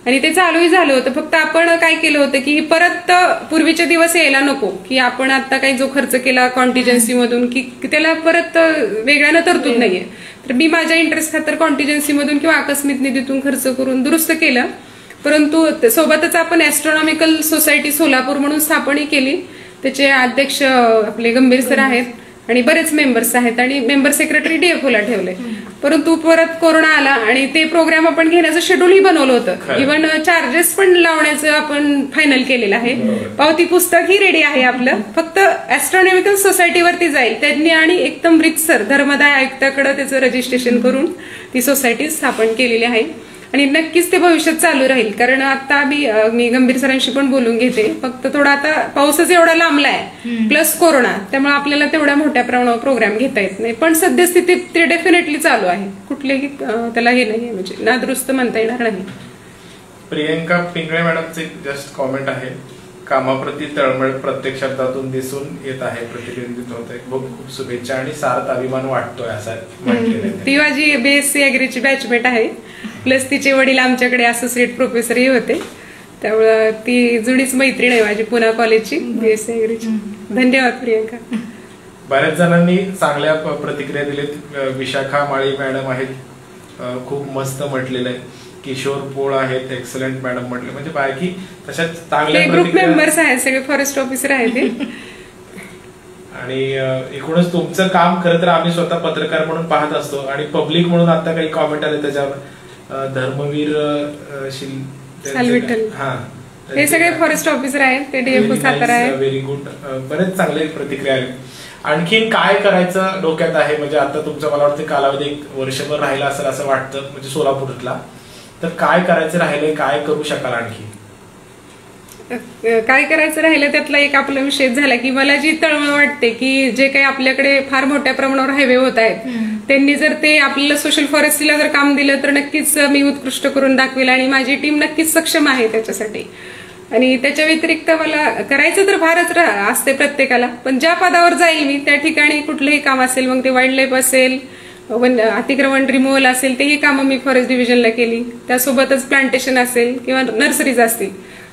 आणि ते चालूही झालं होतं. फक्त आपण काय केलं होतं की परत पूर्वीचे दिवस यायला नको की आपण आता काही जो खर्च केला कॉन्टिजन्सी मधून की त्याला परत वेगळ्यानं तरतूद नाहीये. तर मी माझ्या इंटरेस्ट खातर कॉन्टिजन्सी मधून किंवा आकस्मिक निधीतून खर्च करून दुरुस्त केलं. परंतु सोबतच आपण ऍस्ट्रॉनॉमिकल सोसायटी सोलापूर म्हणून स्थापनही केली. त्याचे अध्यक्ष आपले गंभीर सर आहेत आणि बरेच मेंबर्स आहेत आणि मेंबर सेक्रेटरी DFOला ठेवले परंतु परत कोरोना आला आणि ते प्रोग्राम आपण घेण्याचं शेड्यूलही बनवलं होतं. इव्हन चार्जेस पण लावण्याचं आपण फायनल केलेलं आहे. पावती पुस्तकही रेडी आहे आपलं, फक्त ऍस्ट्रॉनॉमिकल सोसायटीवरती जाईल त्यांनी आणि एकदम रितसर धर्मदाय आयुक्ताकडे त्याचं रजिस्ट्रेशन करून ती सोसायटी स्थापन केलेली आहे. आणि नक्कीच ते भविष्यात चालू राहील, कारण आता मी गंभीर सरांशी पण बोलून घेते. फक्त थोडा आता पाऊसच एवढा लांबलाय प्लस कोरोना, त्यामुळे आपल्याला तेवढ्या मोठ्या प्रमाणावर प्रोग्राम घेता येत नाही. पण सद्यस्थितीत ते डेफिनेटली चालू आहे, कुठलेही त्याला हे नाही म्हणजे नादुरुस्त म्हणता येणार नाही. प्रियंका पिंगळे मॅडमचे जस्ट कॉमेंट आहे, कामाप्रती तळमळ प्रत्येक शब्दातून दिसून येत आहे, प्रतिबिंबित होत आहे. खूप शुभेच्छा आणि सार्थ अभिमान वाटतोय असं म्हटलेलं. ती माझी BSc ऍग्रीची बॅचमेट आहे, प्लस तिचे वडील आमच्याकडे असोसिएट प्रोफेसरही होते, त्यामुळं ती जुनीच मैत्रीण आहे माझी पुणा कॉलेजची BSc ऍग्रीची. धन्यवाद प्रियंका. बऱ्याच जणांनी चांगल्या प्रतिक्रिया दिलेत. विशाखा माळी मॅडम आहेत, खूप मस्त म्हटलेलं आहे. किशोर पोळ आहेत, एक्सलंट मॅडम म्हटले. म्हणजे बाकी तशाच चांगल्या ग्रुप मेंबर्स आहेत, सगळे फॉरेस्ट ऑफिसर आहेत. आणि एकूणच तुमचं काम खरं तर आम्ही स्वतः पत्रकार म्हणून पाहत असतो आणि पब्लिक म्हणून आता काही कॉमेंट आले त्याच्यावर. धर्मवीर हा, हे सगळे फॉरेस्ट ऑफिसर आहेत, ते DFO सातारा आहे. व्हेरी गुड, बरेच चांगले प्रतिक्रिया आले. आणखीन काय करायचं डोक्यात आहे? म्हणजे आता तुमचं मला वाटतं कालावधी 1 वर्षभर राहिला असेल असं वाटतं, म्हणजे सोलापूरला. तर काय करायचं राहिलंय, काय करू शकाल आणखी? काय करायचं राहिलं त्यातला एक आपला विषय झाला की मला जी तळमळ वाटते की जे काही आपल्याकडे फार मोठ्या प्रमाणावर हायवे होत आहेत, त्यांनी जर ते आपल्याला सोशल फॉरेस्ट्रीला जर काम दिलं तर नक्कीच मी उत्कृष्ट करून दाखवेल आणि माझी टीम नक्कीच सक्षम आहे त्याच्यासाठी. आणि त्याच्या व्यतिरिक्त मला करायचं तर फारच असते प्रत्येकाला, पण ज्या पदावर जाईल मी त्या ठिकाणी कुठलंही काम असेल, मग ते वाईल्ड लाईफ असेल, अतिक्रमण रिमूव्हल असेल, तेही कामं मी फॉरेस्ट डिव्हिजनला केली. त्यासोबतच प्लांटेशन असेल किंवा नर्सरीज असतील,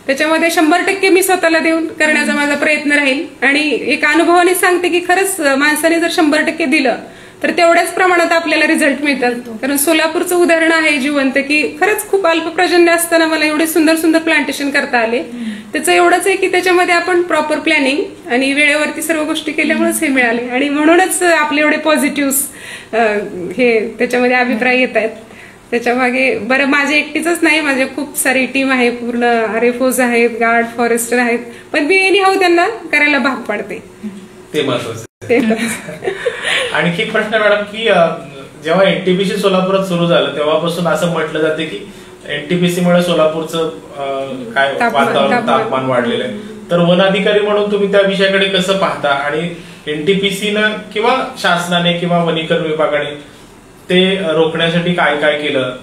त्याच्यामध्ये 100% मी स्वतःला देऊन करण्याचा माझा प्रयत्न राहील. आणि एक अनुभवाने सांगते की खरंच माणसाने जर 100% दिलं तर तेवढ्याच प्रमाणात आपल्याला रिझल्ट मिळतात. कारण सोलापूरचं उदाहरण आहे जिवंत की खरंच खूप अल्प पर्जन्य असताना मला एवढे सुंदर सुंदर प्लांटेशन करता आले. त्याचं एवढंच आहे की त्याच्यामध्ये आपण प्रॉपर प्लॅनिंग आणि वेळेवरती सर्व गोष्टी केल्यामुळेच हे मिळाले. आणि म्हणूनच आपले एवढे पॉझिटिव्ह हे त्याच्यामध्ये अभिप्राय येत आहेत. त्याच्या मागे बरं माझे एकटीच नाही, माझे खूप सारी टीम आहे, पूर्ण RFOs आहेत, गार्ड फॉरेस्टर आहेत, पण मी एनीहाऊ त्यांना करायला भाग पाडते. ते महत्वाचं. आणखी एक प्रश्न मॅडम की जेव्हा NTPC सोलापुरात सुरू झालं तेव्हापासून असं म्हटलं जाते की NTPC मुळे सोलापूरचं काय वातावरण तापमान वाढलेलं आहे. तर वन अधिकारी म्हणून तुम्ही त्या विषयाकडे कसं पाहता आणि NTPCनं किंवा शासनाने किंवा वनीकरण विभागाने ते रोखण्यासाठी काय काय केलं?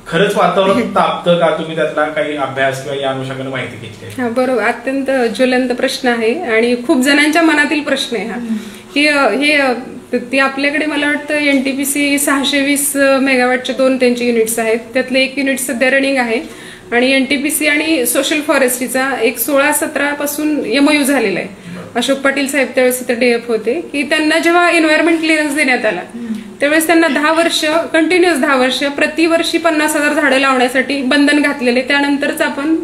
खरंच वातावरण तापतं का? तुम्ही त्यातला काही अभ्यास किंवा या अनुषंगाने माहिती घेतली? हा, बरोबर. अत्यंत ज्वलंत प्रश्न आहे आणि खूप जणांच्या मनातील प्रश्न आहे हा की हे आपल्याकडे मला वाटतं NTPC 620 मेगावॅटचे 2 त्यांचे युनिट्स आहेत, त्यातलं 1 युनिट सध्या रनिंग आहे. आणि NTPC आणि सोशल फॉरेस्ट्रीचा एक 16-17 पासून MOU झालेला आहे. अशोक पाटील साहेब त्यावेळेस इथे DF होते की त्यांना जेव्हा एन्व्हायरमेंट क्लिअरन्स देण्यात आला त्यावेळेस त्यांना 10 वर्ष कंटिन्युअस 10 वर्ष प्रतिवर्षी 50,000 झाडं लावण्यासाठी बंधन घातलेले. त्यानंतरच आपण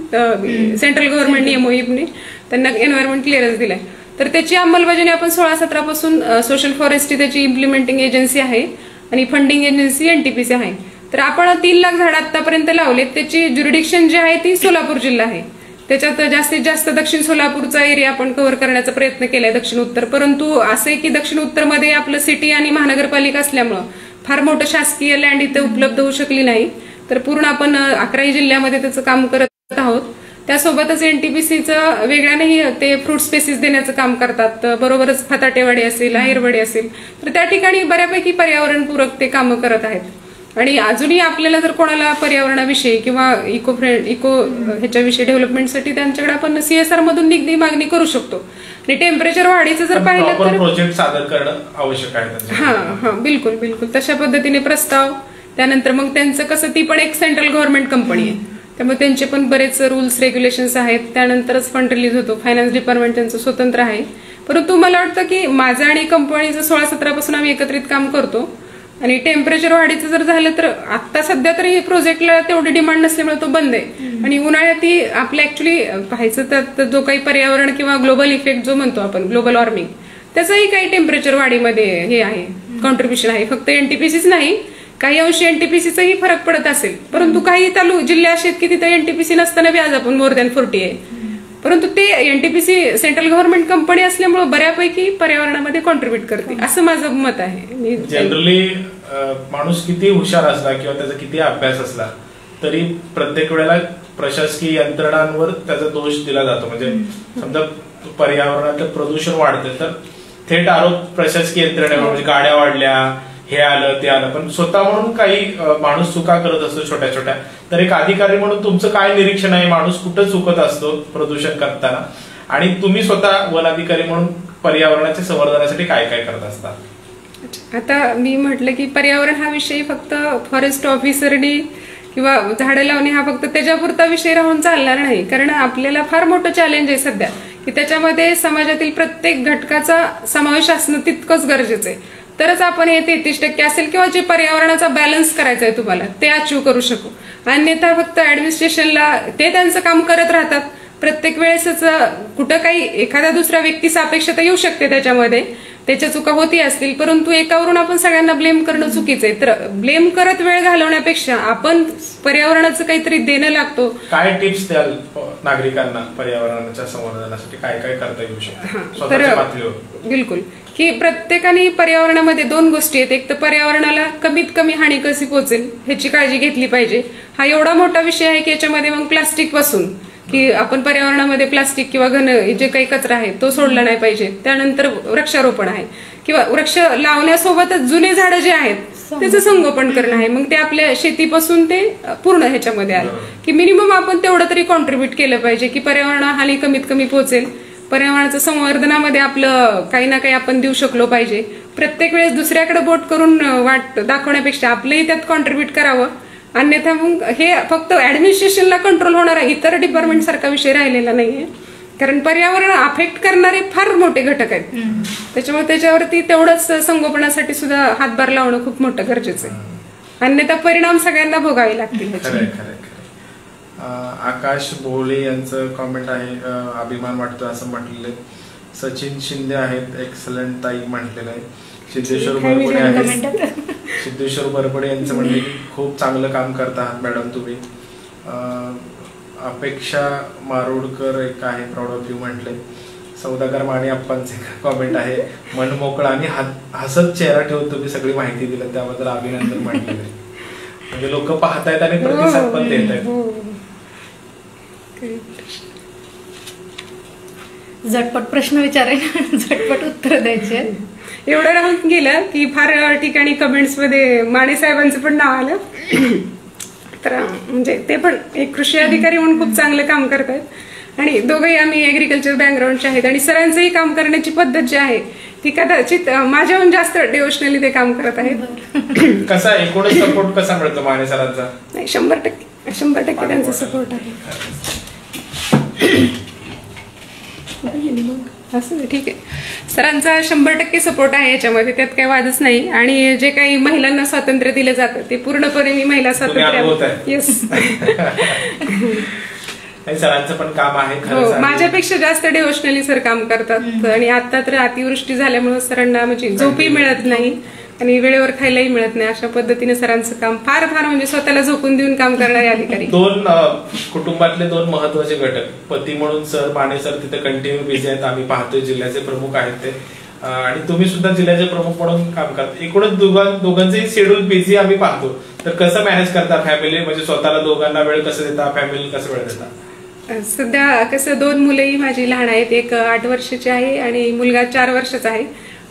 सेंट्रल गव्हर्नमेंटने MOU त्यांना एन्व्हायरमेंट क्लिअरन्स दिलाय. तर त्याची अंमलबजावणी आपण 16-17 पासून सोशल फॉरेस्ट्री त्याची इम्प्लिमेंटिंग एजन्सी आहे आणि फंडिंग एजन्सी NTPC आहे. तर आपण 3 लाख झाडं आतापर्यंत लावलेत. त्याची ज्युरिडिक्शन जी आहे ती सोलापूर जिल्हा आहे. त्याच्यात जास्तीत जास्त दक्षिण सोलापूरचा एरिया आपण कव्हर करण्याचा प्रयत्न केलाय, दक्षिण उत्तर. परंतु असं आहे की दक्षिण उत्तरमध्ये आपलं सिटी आणि महानगरपालिका असल्यामुळं फार मोठं शासकीय लँड इथे उपलब्ध होऊ शकली नाही. तर पूर्ण आपण 11 जिल्ह्यामध्ये त्याचं काम करत आहोत. त्यासोबतच NTPCचं वेगळ्यानेही ते फ्रूट स्पेसिस देण्याचं काम करतात. बरोबरच फताटेवाडी असेल, आहेरवाडी असेल, तर त्या ठिकाणी बऱ्यापैकी पर्यावरणपूरक ते कामं करत आहेत. आणि अजूनही आपल्याला जर कोणाला पर्यावरणाविषयी किंवा इको ह्याच्याविषयी डेव्हलपमेंटसाठी त्यांच्याकडे आपण CSR मधून निधी मागणी करू शकतो. आणि टेम्परेचर वाढीचं जर पाहिलं तर प्रोजेक्ट सादर करणं आवश्यक आहे. हा, बिलकुल बिलकुल तशा पद्धतीने प्रस्ताव. त्यानंतर मग त्यांचं कसं, ती पण एक सेंट्रल गव्हर्नमेंट कंपनी आहे, त्यामुळे त्यांचे पण बरेच रूल्स रेग्युलेशन्स आहेत. त्यानंतरच फंड रिलीज होतो. फायनान्स डिपार्टमेंट त्यांचं स्वतंत्र आहे. परंतु मला वाटतं की माझं आणि कंपनीचं 16-17 पासून आम्ही एकत्रित काम करतो. आणि टेम्परेचर वाढीचं जर झालं तर आता सध्या तरी हे प्रोजेक्टला तेवढी डिमांड नसल्यामुळे तो बंद आहे. आणि उन्हाळ्यात आपलं ऍक्च्युली पाहायचं तर जो काही पर्यावरण किंवा ग्लोबल इफेक्ट जो म्हणतो आपण, ग्लोबल वॉर्मिंग, त्याचंही काही टेम्परेचर वाढीमध्ये हे आहे, कॉन्ट्रीब्युशन आहे. फक्त NTPCच नाही काही अंशी एनटीपीसीचाही फरक पडत असेल, परंतु काही जिल्हे असे आहेत की तिथे एनटीपीसी नसताना बी आज आपण मोर दॅन 40 आहे. परंतु ते एनटीपीसी सेंट्रल गव्हर्नमेंट कंपनी असल्यामुळे बऱ्यापैकी पर्यावरणामध्ये कॉन्ट्रीब्युट करते, असं माझं मत आहे. जनरली माणूस किती हुशार असला किंवा त्याचा किती अभ्यास असला तरी प्रत्येक वेळेला प्रशासकीय यंत्रणांवर त्याचा दोष दिला जातो. म्हणजे समजा पर्यावरणात प्रदूषण वाढते तर थेट आरोप प्रशासकीय यंत्रणेवर, म्हणजे गाड्या वाढल्या, हे आलं ते आलं. पण स्वतः म्हणून काही माणूस चुका करत असतो छोट्या छोट्या. तर एक अधिकारी म्हणून तुमचं काय निरीक्षण आहे, माणूस कुठं चुकत असतो प्रदूषण करताना, आणि तुम्ही स्वतः वन अधिकारी म्हणून पर्यावरणाच्या संवर्धनासाठी काय काय करत असता? आता मी म्हटलं की पर्यावरण हा विषय फक्त फॉरेस्ट ऑफिसरनी किंवा झाडं लावणे हा फक्त त्याच्यापुरता विषय राहून चालणार नाही. कारण आपल्याला फार मोठं चॅलेंज आहे सध्या की त्याच्यामध्ये समाजातील प्रत्येक घटकाचा समावेश असणं तितकंच गरजेचं आहे. तरच आपण हे 33% असेल किंवा जे पर्यावरणाचा बॅलन्स करायचा आहे तुम्हाला ते अचीव करू शकू. अन्यथा फक्त ऍडमिनिस्ट्रेशनला ते त्यांचं काम करत राहतात. प्रत्येक वेळेसच कुठं काही एखादा दुसरा व्यक्ती सापेक्षता येऊ शकते त्याच्यामध्ये, त्याच्या चुका होती असतील, परंतु एकावरून आपण सगळ्यांना ब्लेम करणं चुकीचं आहे. तर ब्लेम करत वेळ घालवण्यापेक्षा आपण पर्यावरणाचं काहीतरी देणं लागतो. काय टिप्स द्याल नागरिकांना पर्यावरणाच्या संवर्धनासाठी, काय काय करता येऊ शकतं? तर बिलकुल की प्रत्येकाने पर्यावरणामध्ये 2 गोष्टी आहेत. एक तर पर्यावरणाला कमीत कमी हानी कशी पोहोचेल ह्याची काळजी घेतली पाहिजे. हा एवढा मोठा विषय आहे की याच्यामध्ये मग प्लास्टिक पासून की आपण पर्यावरणामध्ये प्लास्टिक किंवा घन जे काही कचरा आहे तो सोडला नाही पाहिजे. त्यानंतर वृक्षारोपण आहे किंवा वृक्ष लावण्यासोबतच जुने झाडं जे आहेत त्याचं संगोपन करणं आहे. मग ते आपल्या शेतीपासून ते पूर्ण ह्याच्यामध्ये आहे की मिनिमम आपण तेवढं तरी कॉन्ट्रीब्युट केलं पाहिजे की पर्यावरण हानी कमीत कमी पोहोचेल. पर्यावरणाचं संवर्धनामध्ये आपलं काही ना काही आपण देऊ शकलो पाहिजे. प्रत्येक वेळेस दुसऱ्याकडे बोट करून वाट दाखवण्यापेक्षा आपलंही त्यात कॉन्ट्रीब्युट करावं. अन्यथा मग हे फक्त ऍडमिनिस्ट्रेशनला कंट्रोल होणारा इतर डिपार्टमेंट सारखा विषय राहिलेला नाहीये. कारण पर्यावरण अफेक्ट करणारे फार मोठे घटक आहेत, त्याच्यामुळे त्याच्यावरती तेवढंच संगोपनासाठी सुद्धा हातभार लावणं खूप मोठं गरजेचं आहे. अन्यथा परिणाम सगळ्यांना भोगावे लागतील. आकाश बोले यांचं कॉमेंट आहे, अभिमान वाटतो असं म्हटलेलं आहे. सचिन शिंदे आहेत, एक्सलंट ताई म्हटलेलं आहे. सिद्धेश्वर बरपडे आहेत, सिद्धेश्वर बरपडे यांचं म्हणले की खूप चांगलं काम करता मॅडम तुम्ही. अपेक्षा मारोडकर एक आहे, प्राऊड ऑफ यू म्हटले. सौदागर माने अप्पांचे कॉमेंट आहे, मन मोकळा आणि हसत चेहरा ठेवून तुम्ही सगळी माहिती दिली त्याबद्दल अभिनंदन म्हटलेलं आहे. म्हणजे लोक पाहतायत आणि प्रतिसाद पण देत आहेत. झटपट प्रश्न विचारायला झटपट उत्तर द्यायचे. एवढं राहून गेलं की फार ठिकाणी कमेंट्स मध्ये माने साहेबांचं पण नाव आलं. तर म्हणजे ते पण एक कृषी अधिकारी म्हणून खूप चांगलं काम करतात आणि दोघंही आम्ही एग्रीकल्चर बॅकग्राऊंडचे आहेत आणि सरांचंही काम करण्याची पद्धत जी आहे ती कदाचित माझ्याहून जास्त डिवोशनली ते काम करत आहेत. कसा एकूणच सपोर्ट कसा मिळतो माने सरांचा? नाही, 100% त्यांचा सपोर्ट आहे. असं ठीक आहे, सरांचा 100% सपोर्ट आहे याच्यामध्ये, त्यात काही वादच नाही. आणि जे काही महिलांना स्वातंत्र्य दिलं जातं ते पूर्णपणे मी महिला स्वातंत्र्य येस सरांचं पण काम आहे. माझ्यापेक्षा जास्त डिवोशनली सर काम करतात. आणि आता तर अतिवृष्टी झाल्यामुळे सरांना म्हणजे झोपही मिळत नाही आणि वेळेवर खायलाही मिळत नाही. अशा पद्धतीने सरांचं काम फार म्हणजे स्वतःला झोपून देऊन काम करणारे अधिकारी. कुटुंबातले 2 महत्वाचे घटक, पती म्हणून सर माने सर तिथे कंटिन्यू बिझी आहेत, आम्ही पाहतोय जिल्ह्याचे प्रमुख आहेत ते, आणि तुम्ही सुद्धा जिल्ह्याचे प्रमुख म्हणून काम करता. एकूणच दोघांचेही शेड्यूल बिझी आम्ही पाहतो. तर कसं मॅनेज करता फॅमिली, म्हणजे स्वतःला दोघांना वेळ कसं देता, फॅमिली कसं वेळ देता? सध्या कसं 2 मुलंही माझी लहान आहेत, एक 8 वर्षाची आहे आणि मुलगा 4 वर्षाचा आहे.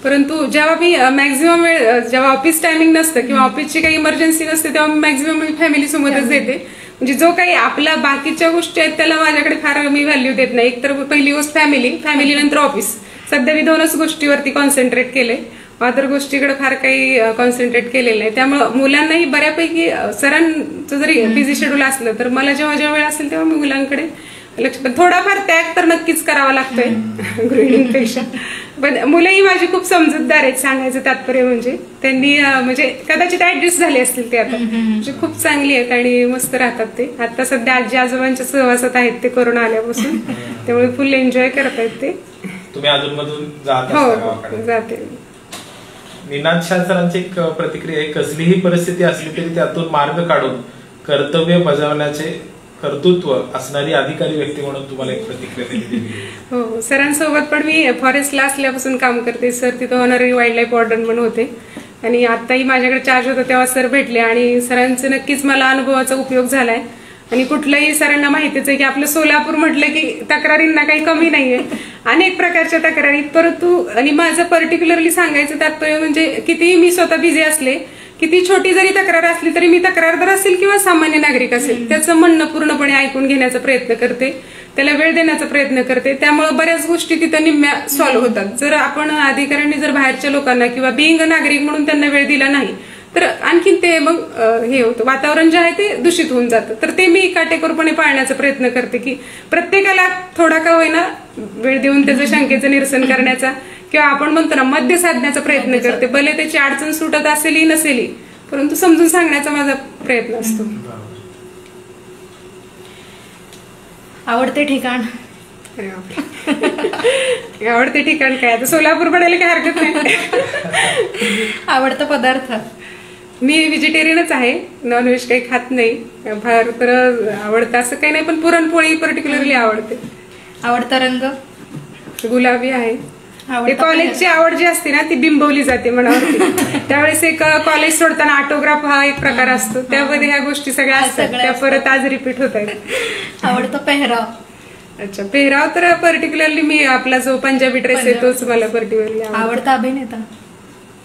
परंतु जेव्हा मी मॅक्झिमम वेळ, जेव्हा ऑफिस टायमिंग नसतं किंवा ऑफिसची काही इमर्जन्सी नसते तेव्हा मी मॅक्झिमम वेळ फॅमिली सोबतच देते. म्हणजे जो काही आपल्या बाकीच्या गोष्टी आहेत त्याला माझ्याकडे फार मी व्हॅल्यू देत नाही. एक तर पहिली गोष्ट फॅमिली नंतर ऑफिस. सध्या मी 2च गोष्टीवरती कॉन्सन्ट्रेट केले, अदर गोष्टीकडे फार काही कॉन्सन्ट्रेट केलेलं नाही. त्यामुळे मुलांनाही बऱ्यापैकी सरांचं जरी बिझी शेड्यूल असलं तर मला जेव्हा वेळ असेल तेव्हा मी मुलांकडे लक्ष, थोडाफार त्याग तर नक्कीच करावा लागतोय गृहिणींपेक्षा. पण मुलंही माझी खूप समजूतदार आहेत, सांगायचं तात्पर्य म्हणजे त्यांनी म्हणजे कदाचित ऍडजस्ट झाले असतील ते आता, म्हणजे खूप चांगली आहेत आणि मस्त राहतात ते. आता सध्या आजी आजोबांच्या सहवासात आहेत ते कोरोना आल्यापासून, त्यामुळे फुल एन्जॉय करतायत ते. तुम्ही अजूनमधून जात? हो, जाते. निनाद शाह सरांची एक प्रतिक्रिया आहे, कसलीही परिस्थिती असली तरी त्यातून मार्ग काढून कर्तव्य बजावण्याचे कर्तृत्व असणारी अधिकारी व्यक्ती म्हणून तुम्हाला एक प्रतिक्रिया दिली. हो, सरांसोबत पण मी फॉरेस्टला असल्यापासून काम करते. सर तिथं ऑनररी वाईल्ड लाईफ वॉर्डन पण होते आणि आताही माझ्याकडे चार्ज होता तेव्हा सर भेटले आणि सरांचं नक्कीच मला अनुभवाचा उपयोग झालाय. आणि कुठल्याही सरांना माहितीच आहे की आपलं सोलापूर म्हटलं की तक्रारींना काही कमी नाहीये, अनेक प्रकारच्या तक्रारी. परंतु आणि माझं पर्टिक्युलरली सांगायचं तात्पर्य म्हणजे कितीही मी स्वतः बिझी असले, किती छोटी जरी तक्रार असली तरी मी तक्रारदार असेल किंवा सामान्य नागरिक असेल त्याचं म्हणणं पूर्णपणे ऐकून घेण्याचा प्रयत्न करते, त्याला वेळ देण्याचा प्रयत्न करते. त्यामुळे बऱ्याच गोष्टी तिथं निम्म्या सॉल्व्ह होतात. जर आपण अधिकाऱ्यांनी जर बाहेरच्या लोकांना किंवा बिईंग अ नागरिक म्हणून त्यांना वेळ दिला नाही तर आणखीन ते मग हे होतं, वातावरण जे आहे ते दूषित होऊन जातं. तर ते मी काटेकोरपणे पाळण्याचा प्रयत्न करते की प्रत्येकाला थोडा का होईना वेळ देऊन त्याचं शंकेचं निरसन करण्याचा किंवा आपण म्हणतो ना मध्य साधण्याचा प्रयत्न करते. भले त्याची अडचण सुटत असेलही नसेलही, परंतु समजून सांगण्याचा माझा प्रयत्न असतो. आवडते ठिकाण? आवडते ठिकाण काय, आता सोलापूर पडायला काही हरकत नाही. आवडता पदार्थ? मी व्हेजिटेरियनच आहे, नॉनव्हेज काही खात नाही. फार तर आवडतं असं काही नाही, पण पुरणपोळी पर्टिक्युलरली आवडते. आवडता रंग? गुलाबी आहे. कॉलेजची आवड जी असते ना ती बिंबवली जाते मनावरती. त्यावेळेस एक कॉलेज सोडताना ऑटोग्राफ हा एक प्रकार असतो, त्यामध्ये ह्या गोष्टी सगळ्या असतात, त्या परत आज रिपीट होत आहेत. आवडता पेहराव? अच्छा, पेहराव तर पर्टिक्युलरली मी आपला जो पंजाबी ड्रेस आहे तोच मला पर्टिक्युलरली. आवडता अभिनेता?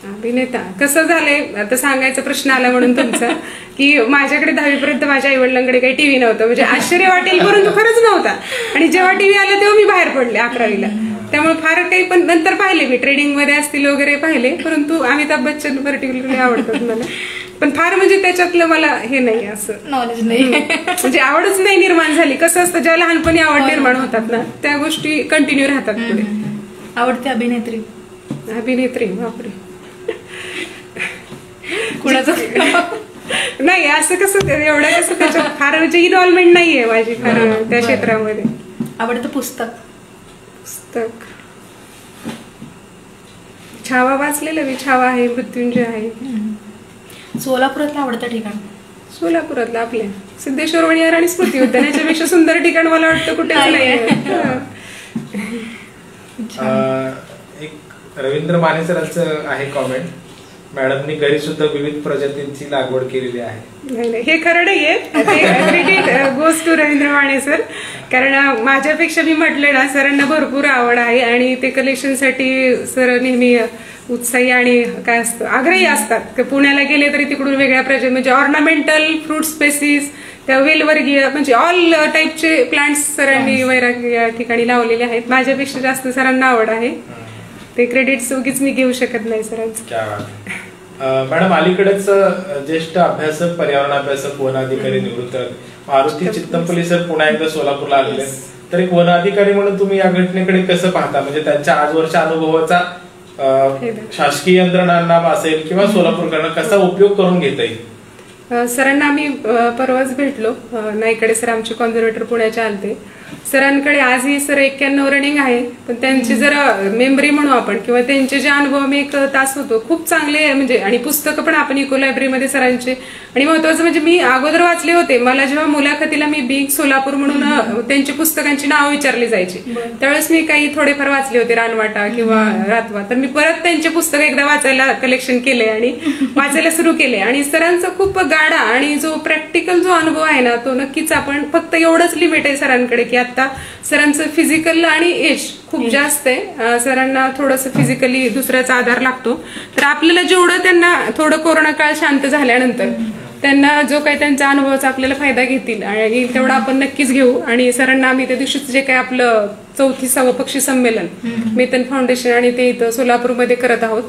अभिनेता कसं झालंय आता सांगायचा प्रश्न आला म्हणून तुमचा की माझ्याकडे 10वीपर्यंत माझ्या आईवडिलांकडे काही टीव्ही नव्हतं, म्हणजे आश्चर्य वाटेल परंतु खरंच नव्हता. आणि जेव्हा टीव्ही आला तेव्हा मी बाहेर पडले 11वीला, त्यामुळे फार काही, पण नंतर पाहिले मी ट्रेडिंग मध्ये असतील वगैरे पाहिले. परंतु अमिताभ बच्चन पर्टिक्युलरली आवडतात मला, पण फार म्हणजे त्याच्यातलं मला हे नाही, असं नॉलेज नाही, म्हणजे आवडच नाही निर्माण झाली. कसं असतं जेव्हा लहानपणी आवड निर्माण होतात ना त्या गोष्टी कंटिन्यू राहतात पुढे. आवडते अभिनेत्री? अभिनेत्री बापरे कुणाचं नाही, असं कसं एवढं कसं त्याच्यात फार म्हणजे इन्व्हॉल्वमेंट नाहीये माझी फार त्या क्षेत्रामध्ये. आवडतं पुस्तक? पुस्तक छावा वाचलेलं मी, छावा आहे, मृत्युंजय आहे. सोलापुरातलं आवडतं ठिकाण? सोलापुरातलं आपल्या सिद्धेश्वर वणियार आणि स्मृती उद्यान, याच्यापेक्षा सुंदर ठिकाण मला वाटतं कुठेच नाही. एक रवींद्र माने सरांचं आहे कॉमेंट, मॅडमनी घरी सुद्धा विविध प्रजातींची लागवड केलेली आहे. नाही, हे खरं नाहीये, credit goes to Ravindra Mane sir. कारण माझ्यापेक्षा मी म्हटले ना सरांना भरपूर आवड आहे आणि ते कलेक्शनसाठी सर नेहमी उत्साही आणि काय असतं आग्रही असतात. पुण्याला गेले तरी तिकडून वेगळ्या प्रजाती म्हणजे ऑर्नामेंटल फ्रूट स्पेसिस, त्या वेलवर्गीय म्हणजे ऑल टाईपचे प्लांट्स सरांनी वैराग या ठिकाणी लावलेले आहेत. माझ्यापेक्षा जास्त सरांना आवड आहे, ते क्रेडिट उगीच मी घेऊ शकत नाही सरांचं. मॅडम, अलीकडेच ज्येष्ठ अभ्यासक, पर्यावरण अभ्यासक, वन अधिकारी निवृत्त मारुती चित्तमपल्ली सर पुन्हा एकदा सोलापूरला आलेले, तर एक वन अधिकारी म्हणून तुम्ही या घटनेकडे कसं पाहता? म्हणजे त्यांच्या आजवरच्या अनुभवाचा शासकीय यंत्रणांना असेल किंवा सोलापूरकरांना कसा उपयोग करून घेता येईल? सरांना आम्ही परवाच भेटलो, नाईकडे सर आमचे कॉन्झर्वेटर पुण्याचे आलते. सरांकडे आजही सर 91 रनिंग आहे, पण त्यांची जरा मेमरी म्हणू आपण किंवा त्यांचे जे अनुभव मी 1 तास होतो खूप चांगले, म्हणजे आणि पुस्तकं पण आपण इको लायब्ररीमध्ये सरांचे. आणि महत्वाचं म्हणजे मी अगोदर वाचले होते, मला जेव्हा मुलाखतीला मी बिग सोलापूर म्हणून त्यांची पुस्तकांची नावं विचारली जायची त्यावेळेस मी काही थोडेफार वाचले होते, रानवाटा किंवा रातवा. तर मी परत त्यांचे पुस्तक एकदा वाचायला कलेक्शन केले आणि वाचायला सुरू केले. आणि सरांचा खूप गाडा आणि जो प्रॅक्टिकल जो अनुभव आहे ना तो नक्कीच आपण फक्त एवढंच लिमिट आहे सरांकडे की आता सरांचं फिजिकल आणि एज खूप जास्त आहे. सरांना थोडंसं फिजिकली दुसऱ्याचा आधार लागतो. तर आपल्याला जेवढं त्यांना थोडं कोरोना काळ शांत झाल्यानंतर त्यांना जो काही त्यांच्या अनुभवाचा आपल्याला फायदा घेतील आणि तेवढा आपण नक्कीच घेऊ. आणि सरांना आम्ही त्या दिवशीच जे काही आपलं 4th पक्षी संमेलन मेतन फाउंडेशन आणि ते इथं सोलापूरमध्ये करत आहोत.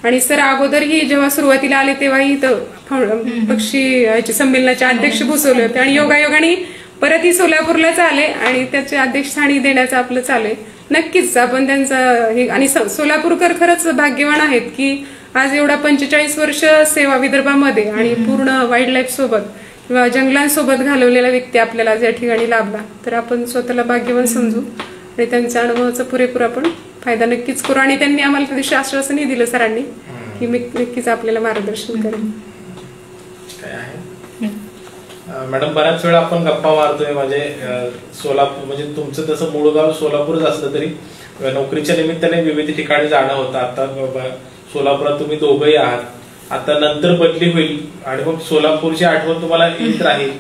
आणि सर अगोदरही जेव्हा सुरुवातीला आले तेव्हाही इथं पक्षी संमेलनाचे अध्यक्ष बसवले होते आणि योगायोगाने परत ही सोलापूरलाच आले आणि त्याचे अध्यक्षस्थानी देण्याचं आपलं चालू आहे. नक्कीच आपण त्यांचं हे, आणि सोलापूरकर खरंच भाग्यवान आहेत की आज एवढा 45 वर्ष सेवा विदर्भामध्ये आणि पूर्ण वाईल्ड लाईफ सोबत किंवा जंगलांसोबत घालवलेला व्यक्ती आपल्याला ज्या ठिकाणी लाभला, तर आपण स्वतःला भाग्यवान समजू आणि त्यांच्या अनुभवाचा पुरेपूर आपण फायदा नक्कीच करू. आणि त्यांनी आम्हाला त्या दिवशी आश्वासनही दिलं सरांनी की मी नक्कीच आपल्याला मार्गदर्शन करेन. काय आहे मॅडम, बऱ्याच वेळा आपण गप्पा मारतोय म्हणजे सोलापूर म्हणजे तुमचं तसं मूळ गाव सोलापूरच असलं तरी नोकरीच्या निमित्ताने विविध ठिकाणी जाणं होतं. आता सोलापुरात तुम्ही दोघंही आहात, आता नंतर बदली होईल आणि मग सोलापूरची आठवण तुम्हाला येत राहील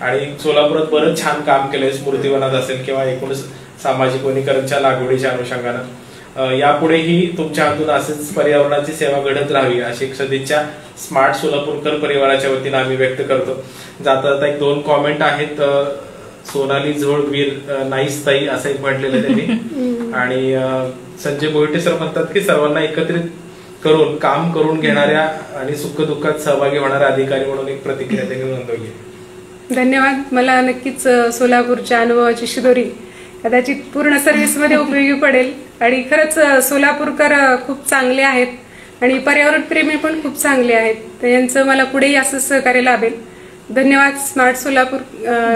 आणि सोलापुरात बरंच छान काम केलंय, स्मृतिवनात असेल किंवा एकूणच सामाजिक वनीकरणच्या लागवडीच्या अनुषंगानं यापुढेही तुमच्या हातून असेच पर्यावरणाची सेवा घडत राहावी अशी एक सदिच्छा स्मार्ट सोलापूरकर परिवाराच्या वतीनं आम्ही व्यक्त करतो. जाता जाता एक 2 कॉमेंट आहेत. सोनाली झोळ वीर नाईस ताई असं एक म्हटलेलं त्यांनी आणि संजय मोहिते सर म्हणतात की सर्वांना एकत्रित करून काम करून घेणाऱ्या आणि सुख दुःखात सहभागी होणाऱ्या अधिकारी म्हणून एक प्रतिक्रिया त्यांनी नोंदवली. धन्यवाद. मला नक्कीच सोलापूरच्या अनुभवाची शिदोरी कदाचित पूर्ण सर्व्हिसमध्ये उपयोगी पडेल आणि खरंच सोलापूरकर खूप चांगले आहेत आणि पर्यावरण प्रेमी पण खूप चांगले आहेत, तर यांचं मला पुढेही असं सहकार्य लाभेल. धन्यवाद स्मार्ट सोलापूर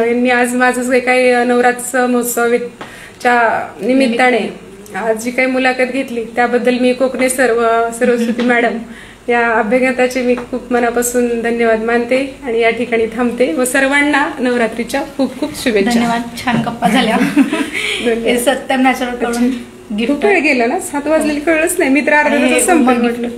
यांनी आज माझं जे काही नवरात्र महोत्सवाच्या निमित्ताने आज जी काही मुलाखत घेतली त्याबद्दल मी कोकणे सर व सरस्वती मॅडम या अभ्यागताचे मी खूप मनापासून धन्यवाद मानते आणि या ठिकाणी थांबते व सर्वांना नवरात्रीच्या खूप खूप शुभेच्छा. धन्यवाद. छान गप्पा झाल्या. सत्यम नॅचरल कडून खूप वेळ गेला ना, 7 वाजलेली कळलंच नाही. मित्र अर्धा तास संपलं म्हटलं.